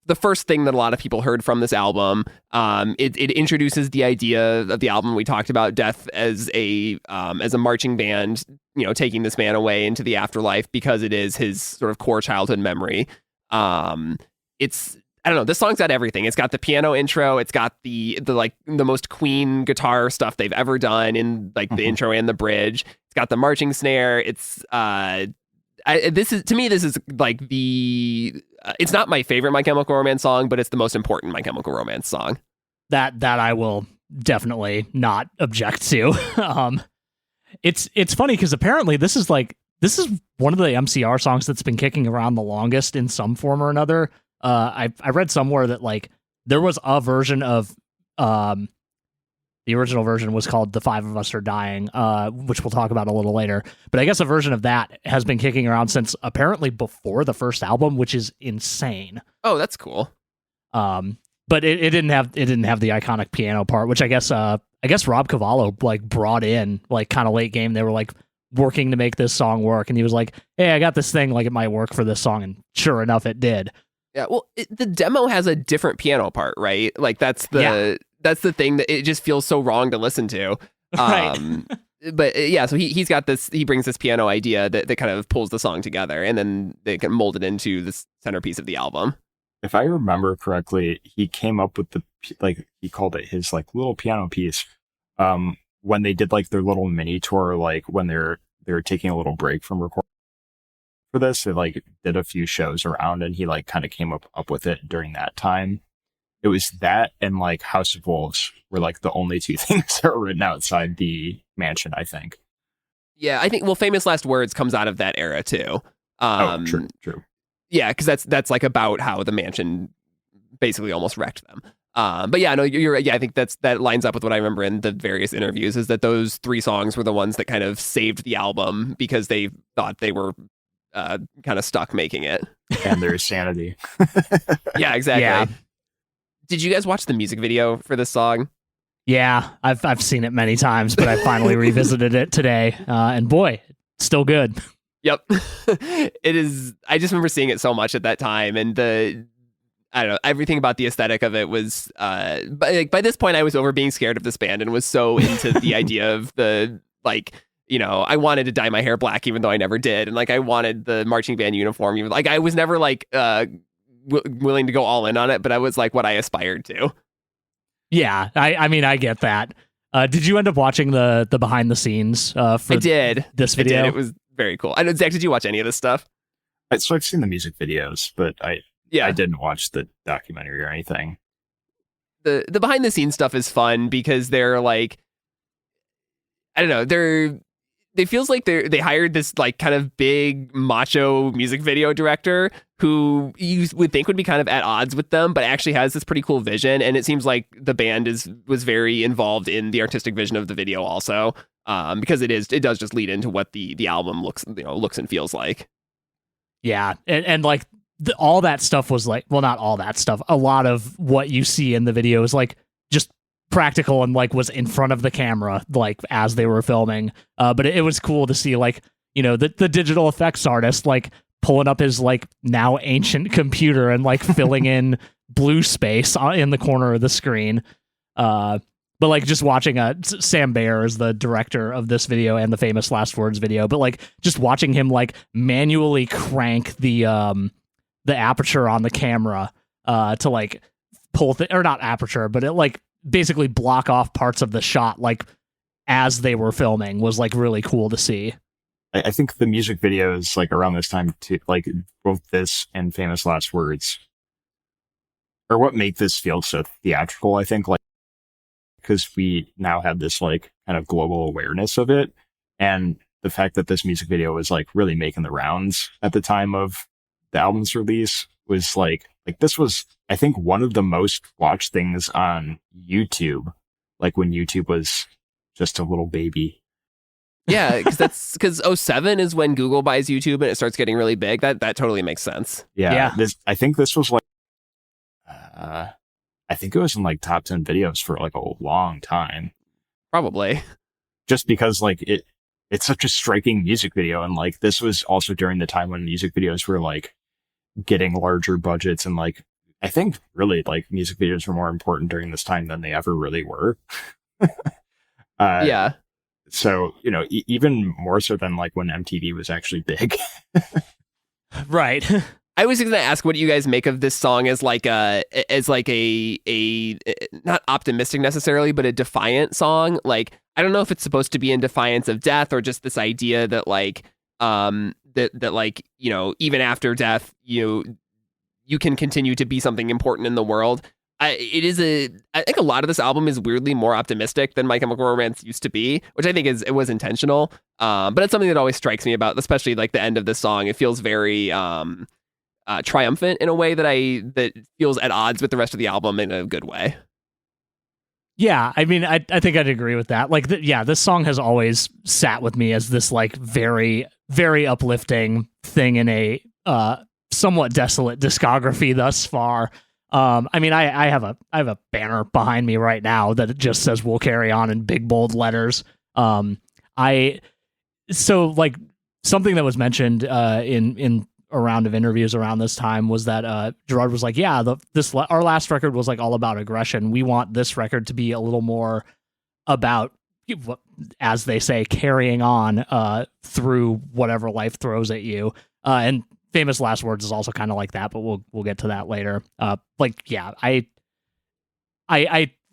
Speaker 1: the first thing that a lot of people heard from this album. It introduces the idea of the album we talked about, Death as a marching band, taking this man away into the afterlife because it is his sort of core childhood memory. I don't know, this song's got everything. It's got the piano intro, it's got the most Queen guitar stuff they've ever done in like the intro and the bridge. It's got the marching snare. It's this is like it's not my favorite My Chemical Romance song, but it's the most important My Chemical Romance song.
Speaker 2: That I will definitely not object to. It's funny because apparently this is one of the MCR songs that's been kicking around the longest in some form or another. I read somewhere that like there was a version of the original version was called The Five of Us Are Dying, which we'll talk about a little later. But I guess a version of that has been kicking around since apparently before the first album, which is insane.
Speaker 1: Oh, that's cool.
Speaker 2: But it didn't have the iconic piano part, which I guess Rob Cavallo like brought in like kind of late game. They were like working to make this song work, and he was like, "Hey, I got this thing, like it might work for this song," and sure enough, it did.
Speaker 1: Yeah, well, the demo has a different piano part, right? Like that's the thing that it just feels so wrong to listen to.
Speaker 2: Right.
Speaker 1: but yeah, so he's got this. He brings this piano idea that kind of pulls the song together, and then they can mold it into this centerpiece of the album.
Speaker 3: If I remember correctly, he came up with he called it his like little piano piece. When they did like their little mini tour, like when they were taking a little break from recording for this, they like did a few shows around, and he like kind of came up with it during that time. It was that and like House of Wolves were like the only two things that were written outside the mansion, I think.
Speaker 1: Yeah, I think Famous Last Words comes out of that era too.
Speaker 3: True.
Speaker 1: Yeah, because that's like about how the mansion basically almost wrecked them. But yeah, no, you're right. Yeah, I think that lines up with what I remember in the various interviews, is that those 3 songs were the ones that kind of saved the album because they thought they were kind of stuck making it.
Speaker 3: And their sanity.
Speaker 1: Yeah, exactly.
Speaker 2: Yeah.
Speaker 1: Did you guys watch the music video for this song?
Speaker 2: Yeah, I've seen it many times, but I finally revisited it today, and boy, it's still good.
Speaker 1: Yep. It is. I just remember seeing it so much at that time, and I don't know, everything about the aesthetic of it was, but like by this point I was over being scared of this band and was so into the idea of the, like, you know, I wanted to dye my hair black even though I never did. And like, I wanted the marching band uniform. Even like, I was never like, willing to go all in on it, but I was like what I aspired to.
Speaker 2: Yeah. I mean, I get that. Did you end up watching the behind the scenes, for
Speaker 1: I did.
Speaker 2: this video?
Speaker 1: I did. It was very cool. I know, Zach, did you watch any of this stuff?
Speaker 3: So I've seen the music videos, but I didn't watch the documentary or anything.
Speaker 1: The behind the scenes stuff is fun because they're like, I don't know, it feels like they hired this like kind of big macho music video director who you would think would be kind of at odds with them, but actually has this pretty cool vision. And it seems like the band was very involved in the artistic vision of the video also, because it does just lead into what the album looks and feels like.
Speaker 2: Yeah, and like all that stuff was like, well, not all that stuff. A lot of what you see in the video is like just practical and like was in front of the camera like as they were filming. But it was cool to see like, you know, the digital effects artist like pulling up his like now ancient computer and like filling in blue space in the corner of the screen. But like just watching Sam Bayer is the director of this video and the Famous Last Words video, but like just watching him like manually crank the aperture on the camera to like pull or not aperture, but it like basically block off parts of the shot like as they were filming was like really cool to see.
Speaker 3: I think the music videos like around this time too, like both this and Famous Last Words are what make this feel so theatrical. I think like because we now have this like kind of global awareness of it, and the fact that this music video was like really making the rounds at the time of the album's release was like this was, I think, one of the most watched things on YouTube, like when YouTube was just a little baby.
Speaker 1: Yeah, because 07 is when Google buys YouTube and it starts getting really big. That totally makes sense.
Speaker 3: Yeah. I think this was like, I think it was in like top 10 videos for like a long time.
Speaker 1: Probably.
Speaker 3: Just because like it's such a striking music video. And like, this was also during the time when music videos were like getting larger budgets. And like, I think really like music videos were more important during this time than they ever really were.
Speaker 1: Yeah.
Speaker 3: So, you know, even more so than like when MTV was actually big.
Speaker 2: Right.
Speaker 1: I was going to ask what you guys make of this song as like a not optimistic necessarily, but a defiant song. Like, I don't know if it's supposed to be in defiance of death or just this idea that like, that like, you know, even after death, you can continue to be something important in the world. I think a lot of this album is weirdly more optimistic than My Chemical Romance used to be, which I think it was intentional. But it's something that always strikes me about, especially like the end of this song. It feels very triumphant in a way that feels at odds with the rest of the album in a good way.
Speaker 2: Yeah, I mean, I think I'd agree with that. Like, this song has always sat with me as this like very, very uplifting thing in a somewhat desolate discography thus far. I mean, I have a banner behind me right now that it just says "We'll Carry On" in big bold letters. So like something that was mentioned in a round of interviews around this time was that Gerard was like, yeah, our last record was like all about aggression. We want this record to be a little more about, as they say, carrying on through whatever life throws at you. And Famous Last Words is also kind of like that, but we'll get to that later. I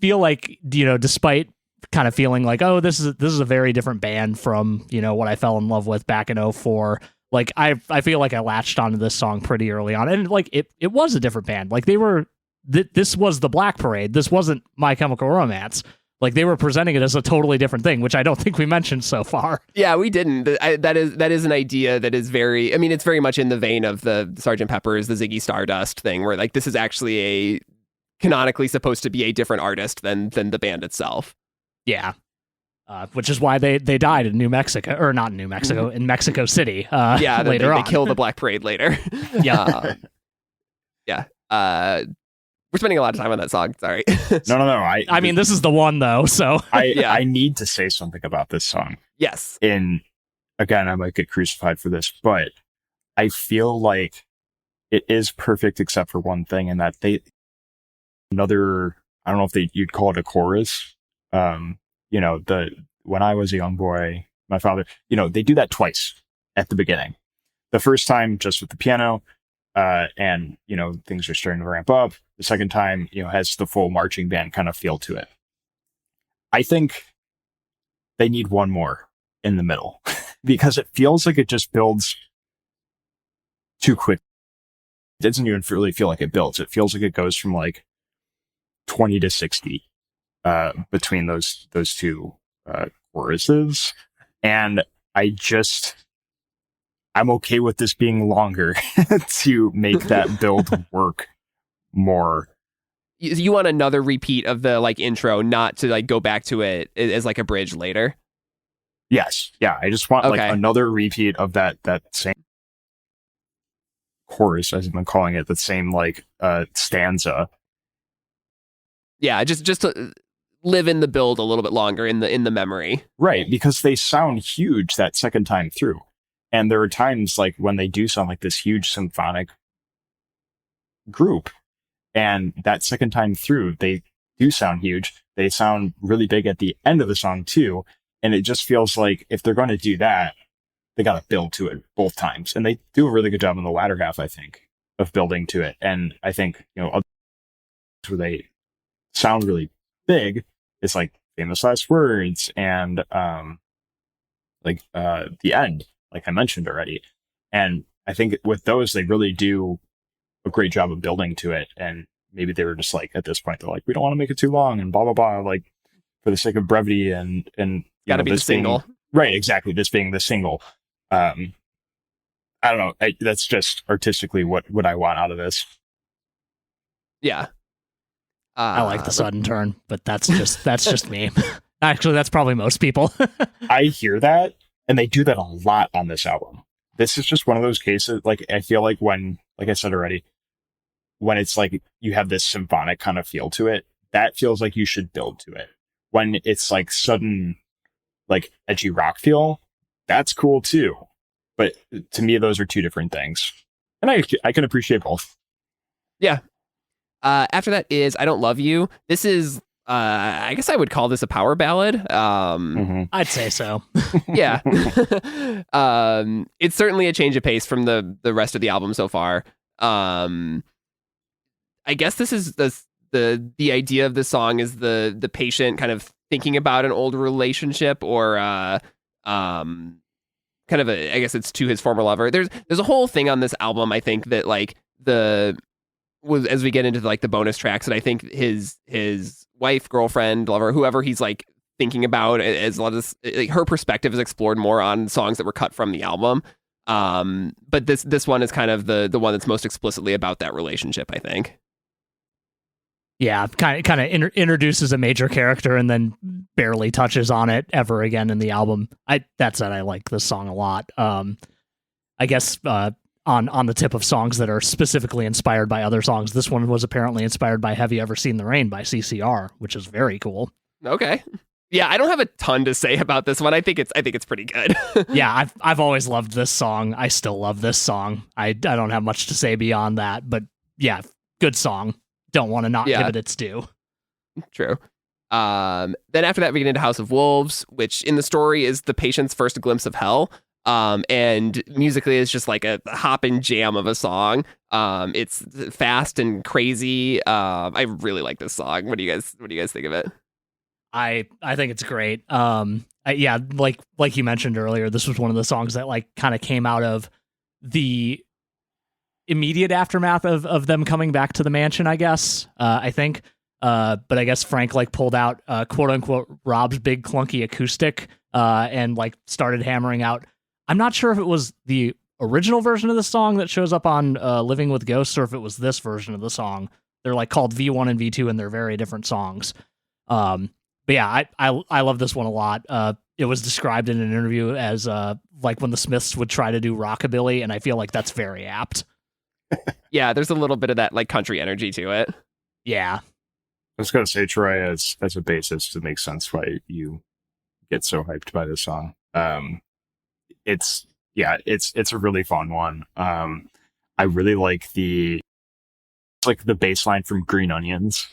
Speaker 2: feel like, despite kind of feeling like, oh, this is a very different band from, what I fell in love with back in 04. Like I feel like I latched onto this song pretty early on, and like it was a different band. Like they were this was the Black Parade. This wasn't My Chemical Romance. Like they were presenting it as a totally different thing, which I don't think we mentioned so far.
Speaker 1: Yeah, we didn't. That is an idea that is very. I mean, it's very much in the vein of the Sgt. Pepper's, the Ziggy Stardust thing, where like this is actually a canonically supposed to be a different artist than the band itself.
Speaker 2: Yeah. Which is why they died in New Mexico, or not in New Mexico, in Mexico City.
Speaker 1: Yeah,
Speaker 2: later on.
Speaker 1: They kill the Black Parade later.
Speaker 2: Yeah.
Speaker 1: Yeah. We're spending a lot of time on that song. Sorry.
Speaker 3: No.
Speaker 2: I mean, this is the one though. So
Speaker 3: I need to say something about this song.
Speaker 1: Yes.
Speaker 3: Again, I might get crucified for this, but I feel like it is perfect except for one thing, and that I don't know if you'd call it a chorus. When I was a young boy, my father, they do that twice at the beginning. The first time just with the piano, and things are starting to ramp up. The second time, has the full marching band kind of feel to it. I think they need one more in the middle because it feels like it just builds too quick. It doesn't even really feel like it builds. It feels like it goes from like 20 to 60 between those two choruses, and I'm okay with this being longer to make that build work more.
Speaker 1: You want another repeat of the like intro, not to like go back to it as like a bridge later?
Speaker 3: Yes. Yeah. I just want like another repeat of that same chorus, as I've been calling it, the same like stanza.
Speaker 1: Yeah, just to live in the build a little bit longer in the memory.
Speaker 3: Right, because they sound huge that second time through. And there are times like when they do sound like this huge symphonic group, and that second time through, they do sound huge. They sound really big at the end of the song too. And it just feels like if they're going to do that, they got to build to it both times. And they do a really good job in the latter half, I think, of building to it. And I think, other where they sound really big, it's like Famous Last Words and the end, like I mentioned already. And I think with those, they really do a great job of building to it. And maybe they were just like, at this point, they're like, we don't want to make it too long and blah, blah, blah, like for the sake of brevity and
Speaker 1: gotta be the single.
Speaker 3: Right, exactly. This being the single. I don't know. That's just artistically what I want out of this.
Speaker 1: Yeah.
Speaker 2: I like the sudden turn, but that's just me. Actually, that's probably most people.
Speaker 3: I hear that, and they do that a lot on this album. This is just one of those cases, like, I feel like when, like I said already, when it's like you have this symphonic kind of feel to it, that feels like you should build to it. When it's like sudden, like edgy rock feel, that's cool too. But to me, those are two different things. And I can appreciate both.
Speaker 1: Yeah. After that is I Don't Love You. This is, I guess I would call this a power ballad.
Speaker 2: I'd say so.
Speaker 1: Yeah. It's certainly a change of pace from the rest of the album so far. I guess this is the idea of the song is the patient kind of thinking about an old relationship or kind of I guess it's to his former lover. There's a whole thing on this album, I think, that like as we get into like the bonus tracks, that I think his wife, girlfriend, lover, whoever he's like thinking about, as a lot of this, like, her perspective is explored more on songs that were cut from the album. But this one is kind of the one that's most explicitly about that relationship, I think.
Speaker 2: Yeah, kind of introduces a major character and then barely touches on it ever again in the album. That said, I like this song a lot. I guess on the tip of songs that are specifically inspired by other songs, this one was apparently inspired by "Have You Ever Seen the Rain" by CCR, which is very cool.
Speaker 1: Okay. Yeah, I don't have a ton to say about this one. I think it's pretty good.
Speaker 2: Yeah, I've always loved this song. I still love this song. I don't have much to say beyond that, but yeah, good song. Don't want to not give it its due.
Speaker 1: True. Then after that, we get into House of Wolves, which in the story is the patient's first glimpse of hell. And musically is just like a hop and jam of a song. It's fast and crazy. I really like this song. What do you guys think of it?
Speaker 2: I think it's great. Yeah, like you mentioned earlier, this was one of the songs that like kind of came out of the immediate aftermath of them coming back to the mansion, I guess. I think. But I guess Frank like pulled out quote unquote Rob's big clunky acoustic and like started hammering out. I'm not sure if it was the original version of the song that shows up on Living with Ghosts or if it was this version of the song. They're like called V1 and V2 and they're very different songs. But yeah, I love this one a lot. It was described in an interview as like when the Smiths would try to do rockabilly, and I feel like that's very apt.
Speaker 1: Yeah, there's a little bit of that like country energy to it.
Speaker 2: Yeah.
Speaker 3: I was going to say, Troy, as a bassist, it makes sense why you get so hyped by this song. It's a really fun one. I really like the bass line from Green Onions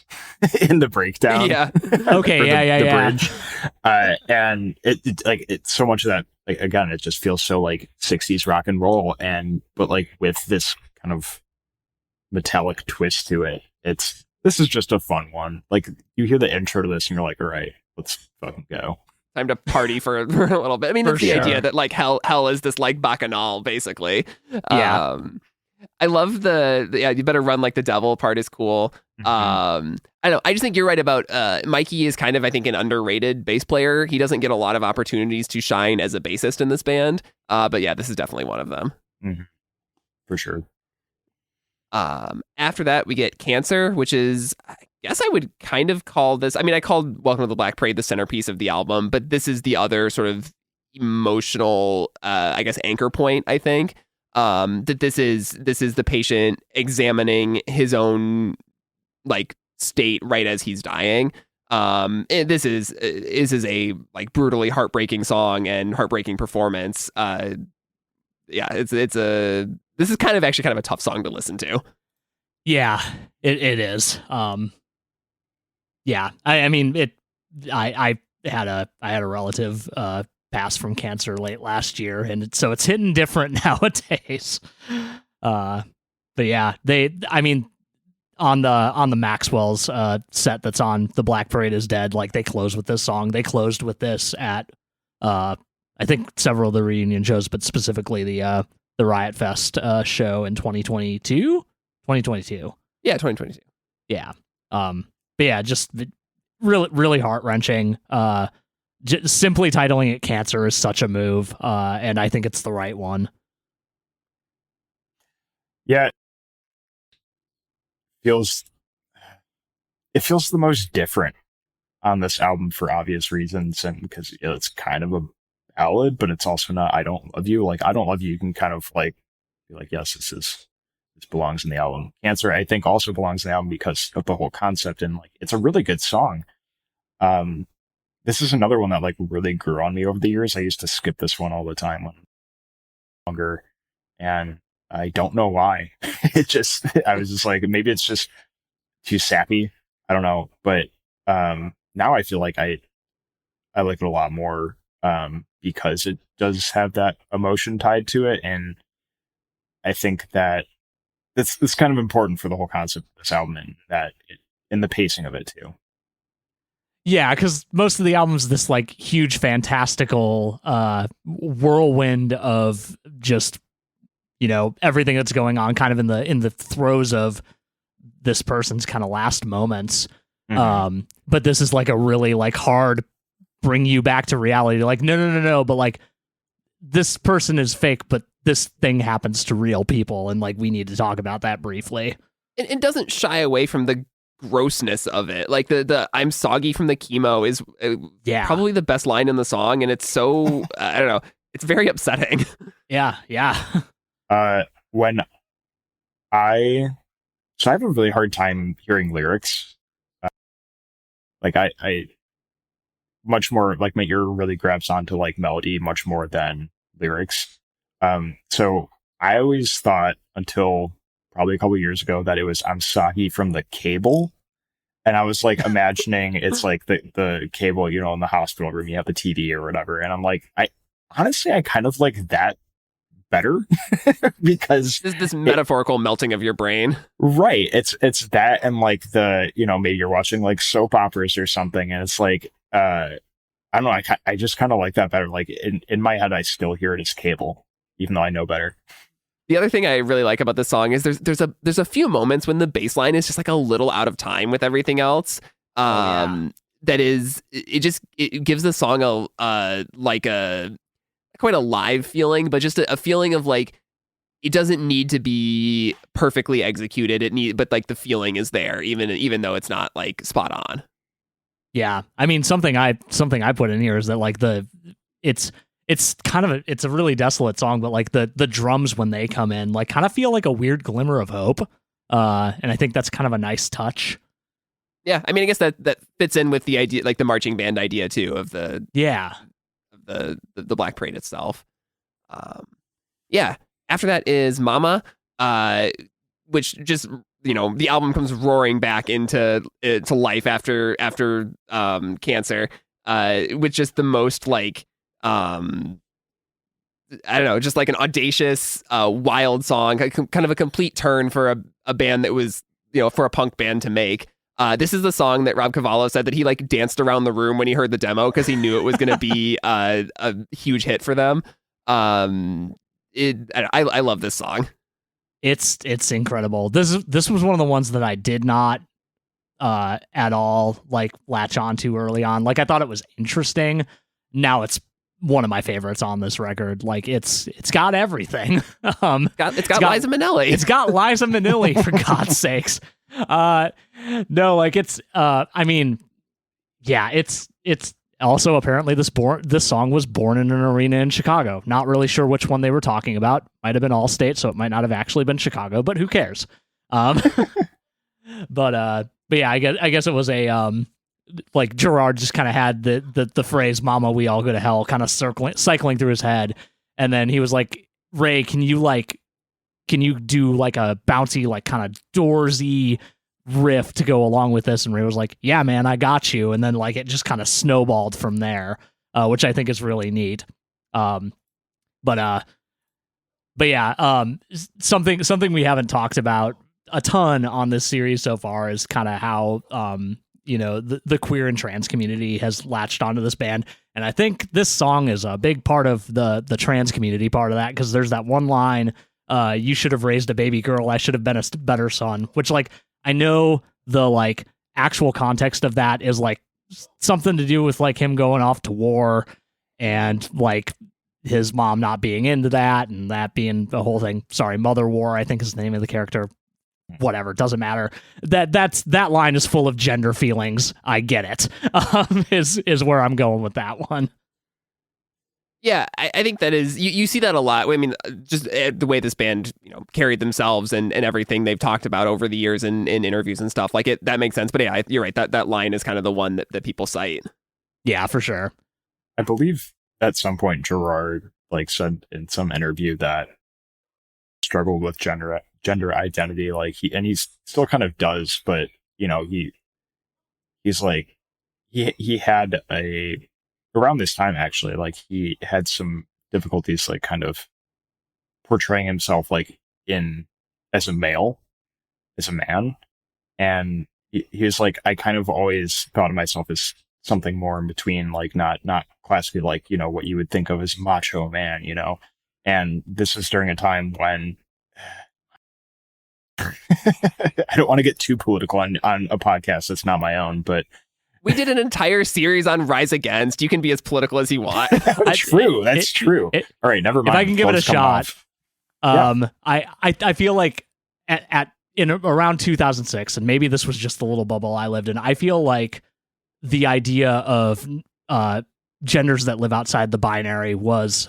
Speaker 3: in the breakdown.
Speaker 2: Yeah. Okay. The
Speaker 3: bridge. And it's so much of that. Like, again, it just feels so like 60s rock and roll, but like with this kind of metallic twist to it. This is just a fun one. Like you hear the intro to this and you're like, all right, let's fucking go.
Speaker 1: Time to party for a little bit. I mean, it's the idea that like hell is this like bacchanal, basically.
Speaker 2: Yeah.
Speaker 1: I love the you better run like the devil part is cool. Mm-hmm. I know. I just think you're right about Mikey is kind of, I think, an underrated bass player. He doesn't get a lot of opportunities to shine as a bassist in this band. But yeah, this is definitely one of them.
Speaker 3: Mm-hmm. For sure.
Speaker 1: After that, we get Cancer, which is, I guess I would kind of call this, I mean, I called Welcome to the Black Parade the centerpiece of the album, but this is the other sort of emotional, I guess, anchor point, I think, that this is the patient examining his own, like, state right as he's dying. And this is a, like, brutally heartbreaking song and heartbreaking performance. Yeah, this is kind of a tough song to listen to.
Speaker 2: Yeah, it is. Yeah, I mean, I had a relative pass from cancer late last year, and so it's hitting different nowadays. But yeah, on the Maxwell's set that's on The Black Parade is Dead, like they close with this song. They closed with this at I think several of the reunion shows, but specifically the Riot Fest show in 2022.
Speaker 1: Yeah, 2022.
Speaker 2: Yeah. But yeah, just really, really heart-wrenching. Simply titling it Cancer is such a move, and I think it's the right one.
Speaker 3: Yeah. It feels the most different on this album for obvious reasons, and because it's kind of a ballad, but it's also not I Don't Love You. Like I Don't Love You, you can kind of like be like, yes, this belongs in the album. Cancer, I think, also belongs in the album because of the whole concept, and like it's a really good song. This is another one that like really grew on me over the years. I used to skip this one all the time when I was younger, and I don't know why. I was just like, maybe it's just too sappy. I don't know, but now I feel like I like it a lot more because it does have that emotion tied to it, and I think that it's kind of important for the whole concept of this album and the pacing of it too.
Speaker 2: Yeah, because most of the album's this like huge fantastical whirlwind of just, you know, everything that's going on kind of in the throes of this person's kind of last moments. Mm-hmm. But this is like a really like hard bring you back to reality. Like, no, but like this person is fake, but this thing happens to real people, and like we need to talk about that briefly.
Speaker 1: It doesn't shy away from the grossness of it. Like the I'm soggy from the chemo is probably the best line in the song, and it's so I don't know, it's very upsetting.
Speaker 2: Yeah.
Speaker 3: When I have a really hard time hearing lyrics. Like I much more like my ear really grabs onto like melody much more than lyrics. So I always thought until probably a couple years ago that it was I'm Soggy from the Cable. And I was like imagining it's like the cable, you know, in the hospital room, you have the TV or whatever. And I'm like, I kind of like that better because
Speaker 1: This metaphorical melting of your brain.
Speaker 3: right. It's that and like the, you know, maybe you're watching like soap operas or something. And it's like, I don't know. I just kind of like that better. Like in my head, I still hear it as cable, even though I know better.
Speaker 1: The other thing I really like about this song is there's a few moments when the bass line is just like a little out of time with everything else. That is, it gives the song a quite a live feeling, but just a feeling of like it doesn't need to be perfectly executed. But like the feeling is there, even though it's not like spot on.
Speaker 2: Yeah, I mean something I put in here is that like it's kind of it's a really desolate song, but like the drums when they come in like kind of feel like a weird glimmer of hope, and I think that's kind of a nice touch.
Speaker 1: Yeah, I mean I guess that fits in with the idea, like the marching band idea too of the Black Parade itself. Yeah. After that is Mama, which just, you know, the album comes roaring back into life after cancer, with just the most like I don't know, just like an audacious, wild song, kind of a complete turn for a band that was, you know, for a punk band to make. This is the song that Rob Cavallo said that he like danced around the room when he heard the demo because he knew it was going to be a huge hit for them. I love this song.
Speaker 2: It's incredible. This was one of the ones that I did not at all like latch on to early on. Like I thought it was interesting. Now it's one of my favorites on this record. Like it's got everything. It's got
Speaker 1: Liza Minnelli.
Speaker 2: It's got Liza Minnelli for God's sakes. No, like it's I mean, yeah, it's also apparently this song was born in an arena in Chicago. Not really sure which one they were talking about. Might have been Allstate, so it might not have actually been Chicago, but who cares? But yeah, I guess it was a like Gerard just kind of had the phrase "Mama, we all go to hell" kind of cycling through his head, and then he was like, "Ray, can you do like a bouncy, like kind of Doorsy riff to go along with this?" And Ray was like, "Yeah, man, I got you." And then like it just kind of snowballed from there, which I think is really neat. But yeah, something we haven't talked about a ton on this series so far is kind of how you know, the queer and trans community has latched onto this band. And I think this song is a big part of the trans community part of that, because there's that one line, "You should have raised a baby girl. I should have been a better son," which like, I know the like actual context of that is like something to do with like him going off to war and like his mom not being into that and that being the whole thing. Sorry, Mother War, I think is the name of the character. Whatever, doesn't matter. That line is full of gender feelings. I get it. Is where I'm going with that one.
Speaker 1: Yeah, I think that is, you see that a lot. I mean, just the way this band, you know, carried themselves and everything they've talked about over the years in interviews and stuff like it. That makes sense. But yeah, you're right. That line is kind of the one that people cite. Yeah, for sure.
Speaker 3: I believe at some point Gerard like said in some interview that struggled with gender identity, like he still kind of does, but you know, he's like he had around this time actually, like he had some difficulties like kind of portraying himself like as a male, as a man, and he was like, I kind of always thought of myself as something more in between, like not classically like, you know, what you would think of as macho man, you know. And this is during a time when I don't want to get too political on a podcast that's not my own, but
Speaker 1: we did an entire series on Rise Against. You can be as political as you want.
Speaker 3: That's true. All right, never mind.
Speaker 2: If I can give it a shot, I feel like in around 2006, and maybe this was just the little bubble I lived in, I feel like the idea of genders that live outside the binary was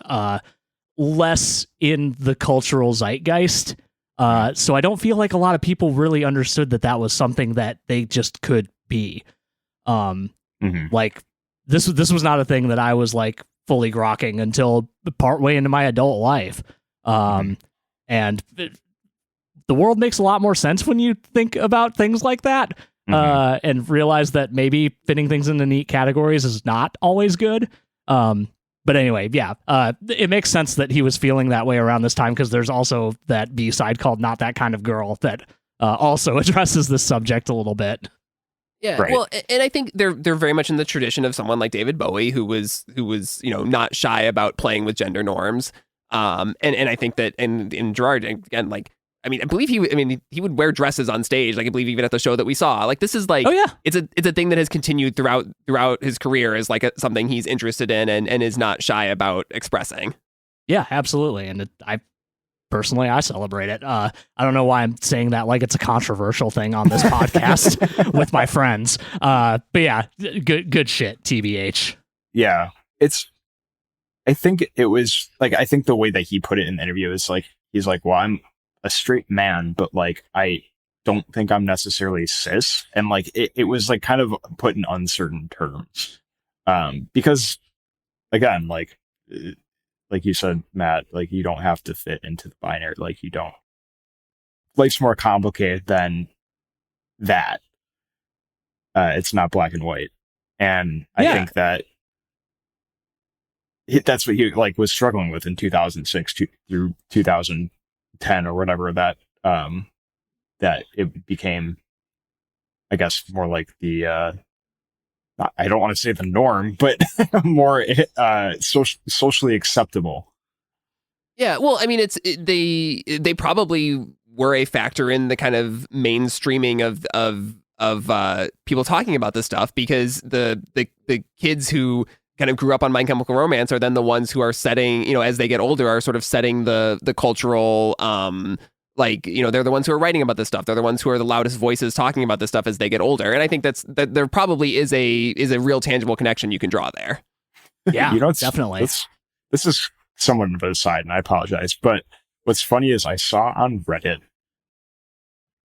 Speaker 2: less in the cultural zeitgeist. So I don't feel like a lot of people really understood that was something that they just could be. Like this was not a thing that I was like fully grokking until partway into my adult life. And the world makes a lot more sense when you think about things like that. and realized that maybe fitting things into neat categories is not always good. But anyway, yeah, it makes sense that he was feeling that way around this time because there's also that B-side called Not That Kind of Girl that also addresses this subject a little bit.
Speaker 1: Yeah,
Speaker 3: Right.
Speaker 1: well, and I think they're very much in the tradition of someone like David Bowie, who was not shy about playing with gender norms. And I think that in Gerard again, like, I believe he would wear dresses on stage, like I believe even at the show that we saw. Like this is like,
Speaker 2: Oh yeah,
Speaker 1: it's a thing that has continued throughout his career as like something he's interested in and is not shy about expressing.
Speaker 2: yeah, absolutely. And I celebrate it. I don't know why I'm saying that like it's a controversial thing on this podcast with my friends. But yeah, good shit, TBH.
Speaker 3: Yeah. I think it was like, I think the way that he put it in the interview is like, he's like, well, I'm a straight man, but like, I don't think I'm necessarily cis. And like, it was like kind of put in uncertain terms. Because again, like you said, Matt, like you don't have to fit into the binary. Like you don't, life's more complicated than that. It's not black and white. And I think that that's what he like was struggling with in 2006 through 2010 or whatever that it became, I guess, more like the, I don't want to say the norm, but more socially acceptable.
Speaker 1: Yeah, well, I mean, they probably were a factor in the kind of mainstreaming of people talking about this stuff because the kids who kind of grew up on My Chemical Romance are then the ones who are setting, as they get older, are sort of setting the cultural they're the ones who are writing about this stuff. They're the ones who are the loudest voices talking about this stuff as they get older. And I think that there probably is a real tangible connection you can draw there.
Speaker 2: Yeah, definitely.
Speaker 3: This is somewhat of an aside, and I apologize. But what's funny is I saw on Reddit,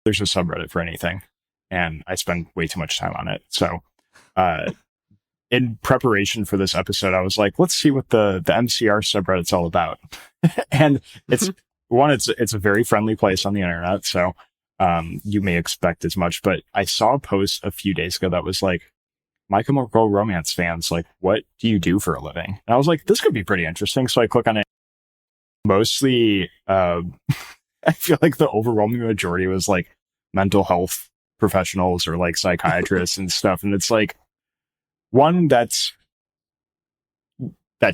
Speaker 3: there's a subreddit for anything, and I spend way too much time on it. So in preparation for this episode, I was like, let's see what the MCR subreddit's all about. And it's a very friendly place on the internet, so you may expect as much. But I saw a post a few days ago that was like, My Chemical Romance fans, like, what do you do for a living? And I was like, this could be pretty interesting. So I click on it. Mostly, I feel like the overwhelming majority was like mental health professionals or like psychiatrists and stuff. And it's like, one, that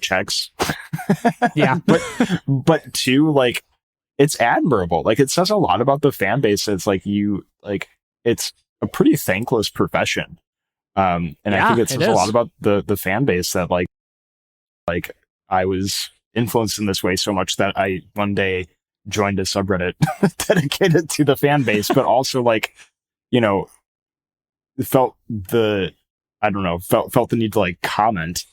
Speaker 3: checks.
Speaker 2: Yeah.
Speaker 3: But two, like, it's admirable. Like, it says a lot about the fan base. It's like it's a pretty thankless profession. And I think it says a lot about the fan base that like I was influenced in this way so much that I one day joined a subreddit dedicated to the fan base, but also like, felt the need to like comment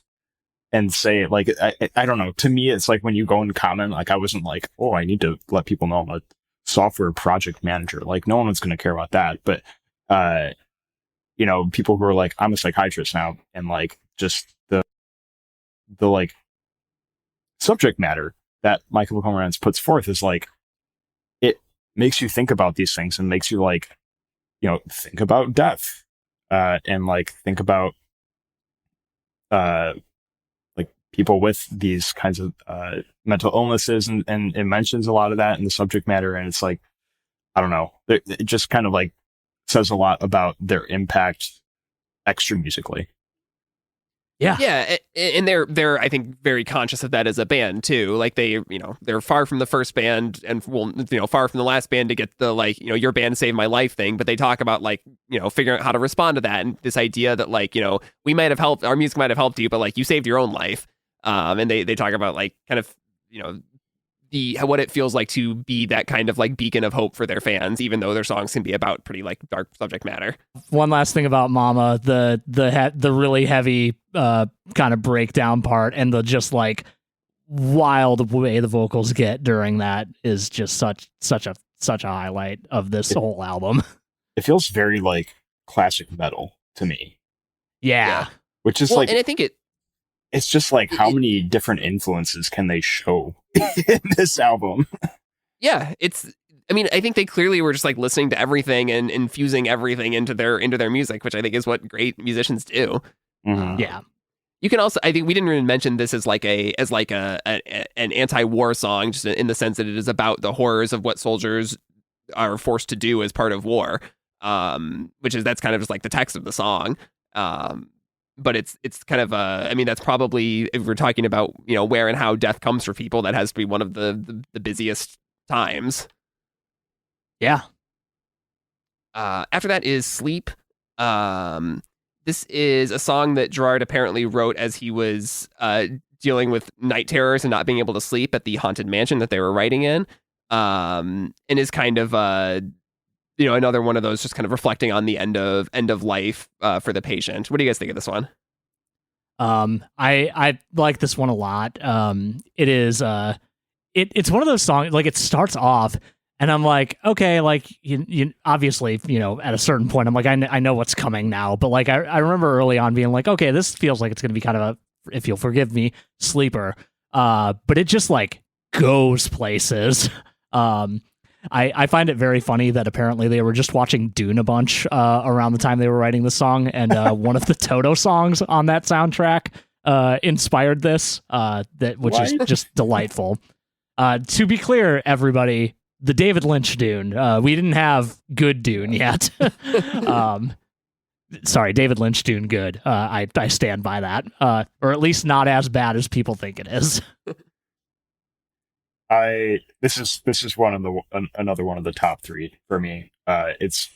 Speaker 3: and say like, I don't know. To me, it's like when you go and comment, like I wasn't like, oh, I need to let people know I'm a software project manager. Like no one's going to care about that. But, people who are like, I'm a psychiatrist now, and like just the like subject matter that My Chemical Romance puts forth is like, it makes you think about these things and makes you like, think about death, and like think about like people with these kinds of mental illnesses, and it mentions a lot of that in the subject matter, and it's like, I don't know, it just kind of like says a lot about their impact extra musically.
Speaker 1: Yeah, and they're I think very conscious of that as a band too. Like they're far from the first band and far from the last band to get the like your band saved my life thing, but they talk about like figuring out how to respond to that, and this idea that like we might have helped, our music might have helped you, but like you saved your own life. And they talk about like kind of what it feels like to be that kind of like beacon of hope for their fans, even though their songs can be about pretty like dark subject matter.
Speaker 2: One last thing about Mama, the really heavy kind of breakdown part and the just like wild way the vocals get during that is just such a highlight of this whole album.
Speaker 3: It feels very like classic metal to me.
Speaker 2: Yeah.
Speaker 3: Which is like,
Speaker 1: and I think
Speaker 3: it's just like how many different influences can they show in this album?
Speaker 1: Yeah, it's I mean, I think they clearly were just like listening to everything and infusing everything into their music, which I think is what great musicians do.
Speaker 2: Yeah.
Speaker 1: You can also, I think we didn't even mention this as like an anti-war song, just in the sense that it is about the horrors of what soldiers are forced to do as part of war. That's kind of just like the text of the song. But it's kind of I mean, that's probably, if we're talking about, where and how death comes for people, that has to be one of the busiest times.
Speaker 2: Yeah.
Speaker 1: After that is Sleep. This is a song that Gerard apparently wrote as he was dealing with night terrors and not being able to sleep at the haunted mansion that they were writing in. And is kind of another one of those just kind of reflecting on the end of life for the patient. What do you guys think of this one?
Speaker 2: I like this one a lot. It is it's one of those songs, like, it starts off and I'm like, okay, like, you obviously, at a certain point, I'm like, I know what's coming now. But like, I remember early on being like, okay, this feels like it's going to be kind of a, if you'll forgive me, sleeper. But it just like goes places. I find it very funny that apparently they were just watching Dune a bunch around the time they were writing the song, and one of the Toto songs on that soundtrack inspired this, which is just delightful. To be clear, everybody, the David Lynch Dune, we didn't have good Dune yet. Sorry, David Lynch Dune good. I stand by that, or at least not as bad as people think it is.
Speaker 3: This is another one of the top three for me. It's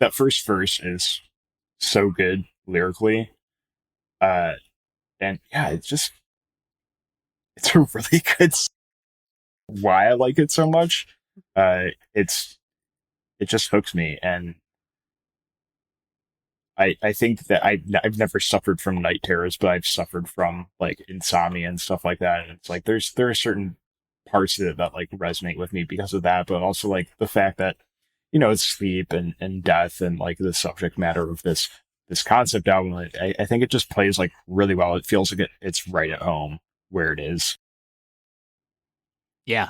Speaker 3: that first verse is so good lyrically, and yeah, it's a really good. Why I like it so much, it just hooks me, and I think that I've never suffered from night terrors, but I've suffered from like insomnia and stuff like that, and it's like there are certain parts of it that like resonate with me because of that, but also like the fact that it's sleep and death and like the subject matter of this concept album. I think it just plays like really well. It feels like it's right at home where it is.
Speaker 2: Yeah,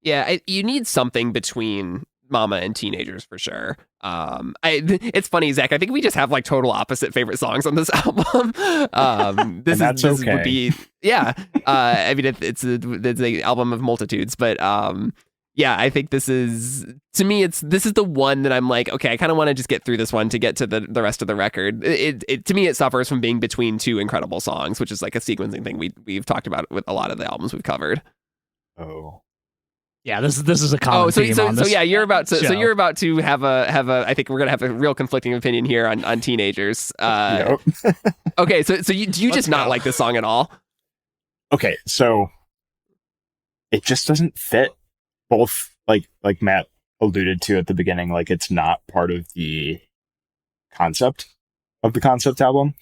Speaker 1: you need something between Mama and Teenagers for sure. It's funny, Zach, I think we just have like total opposite favorite songs on this album. This would be, yeah. I mean, it's an album of multitudes, but yeah, I think this is, to me, this is the one that I'm like, okay, I kind of want to just get through this one to get to the rest of the record. To me, it suffers from being between two incredible songs, which is like a sequencing thing we've talked about with a lot of the albums we've covered.
Speaker 3: Oh.
Speaker 2: Yeah, this is a common theme on this.
Speaker 1: So yeah, you're about to
Speaker 2: show.
Speaker 1: So you're about to have a I think we're gonna have a real conflicting opinion here on Teenagers.
Speaker 3: Yep.
Speaker 1: Okay, so do you just not like this song at all?
Speaker 3: Okay, so it just doesn't fit. Both like Matt alluded to at the beginning, like it's not part of the concept of the concept album.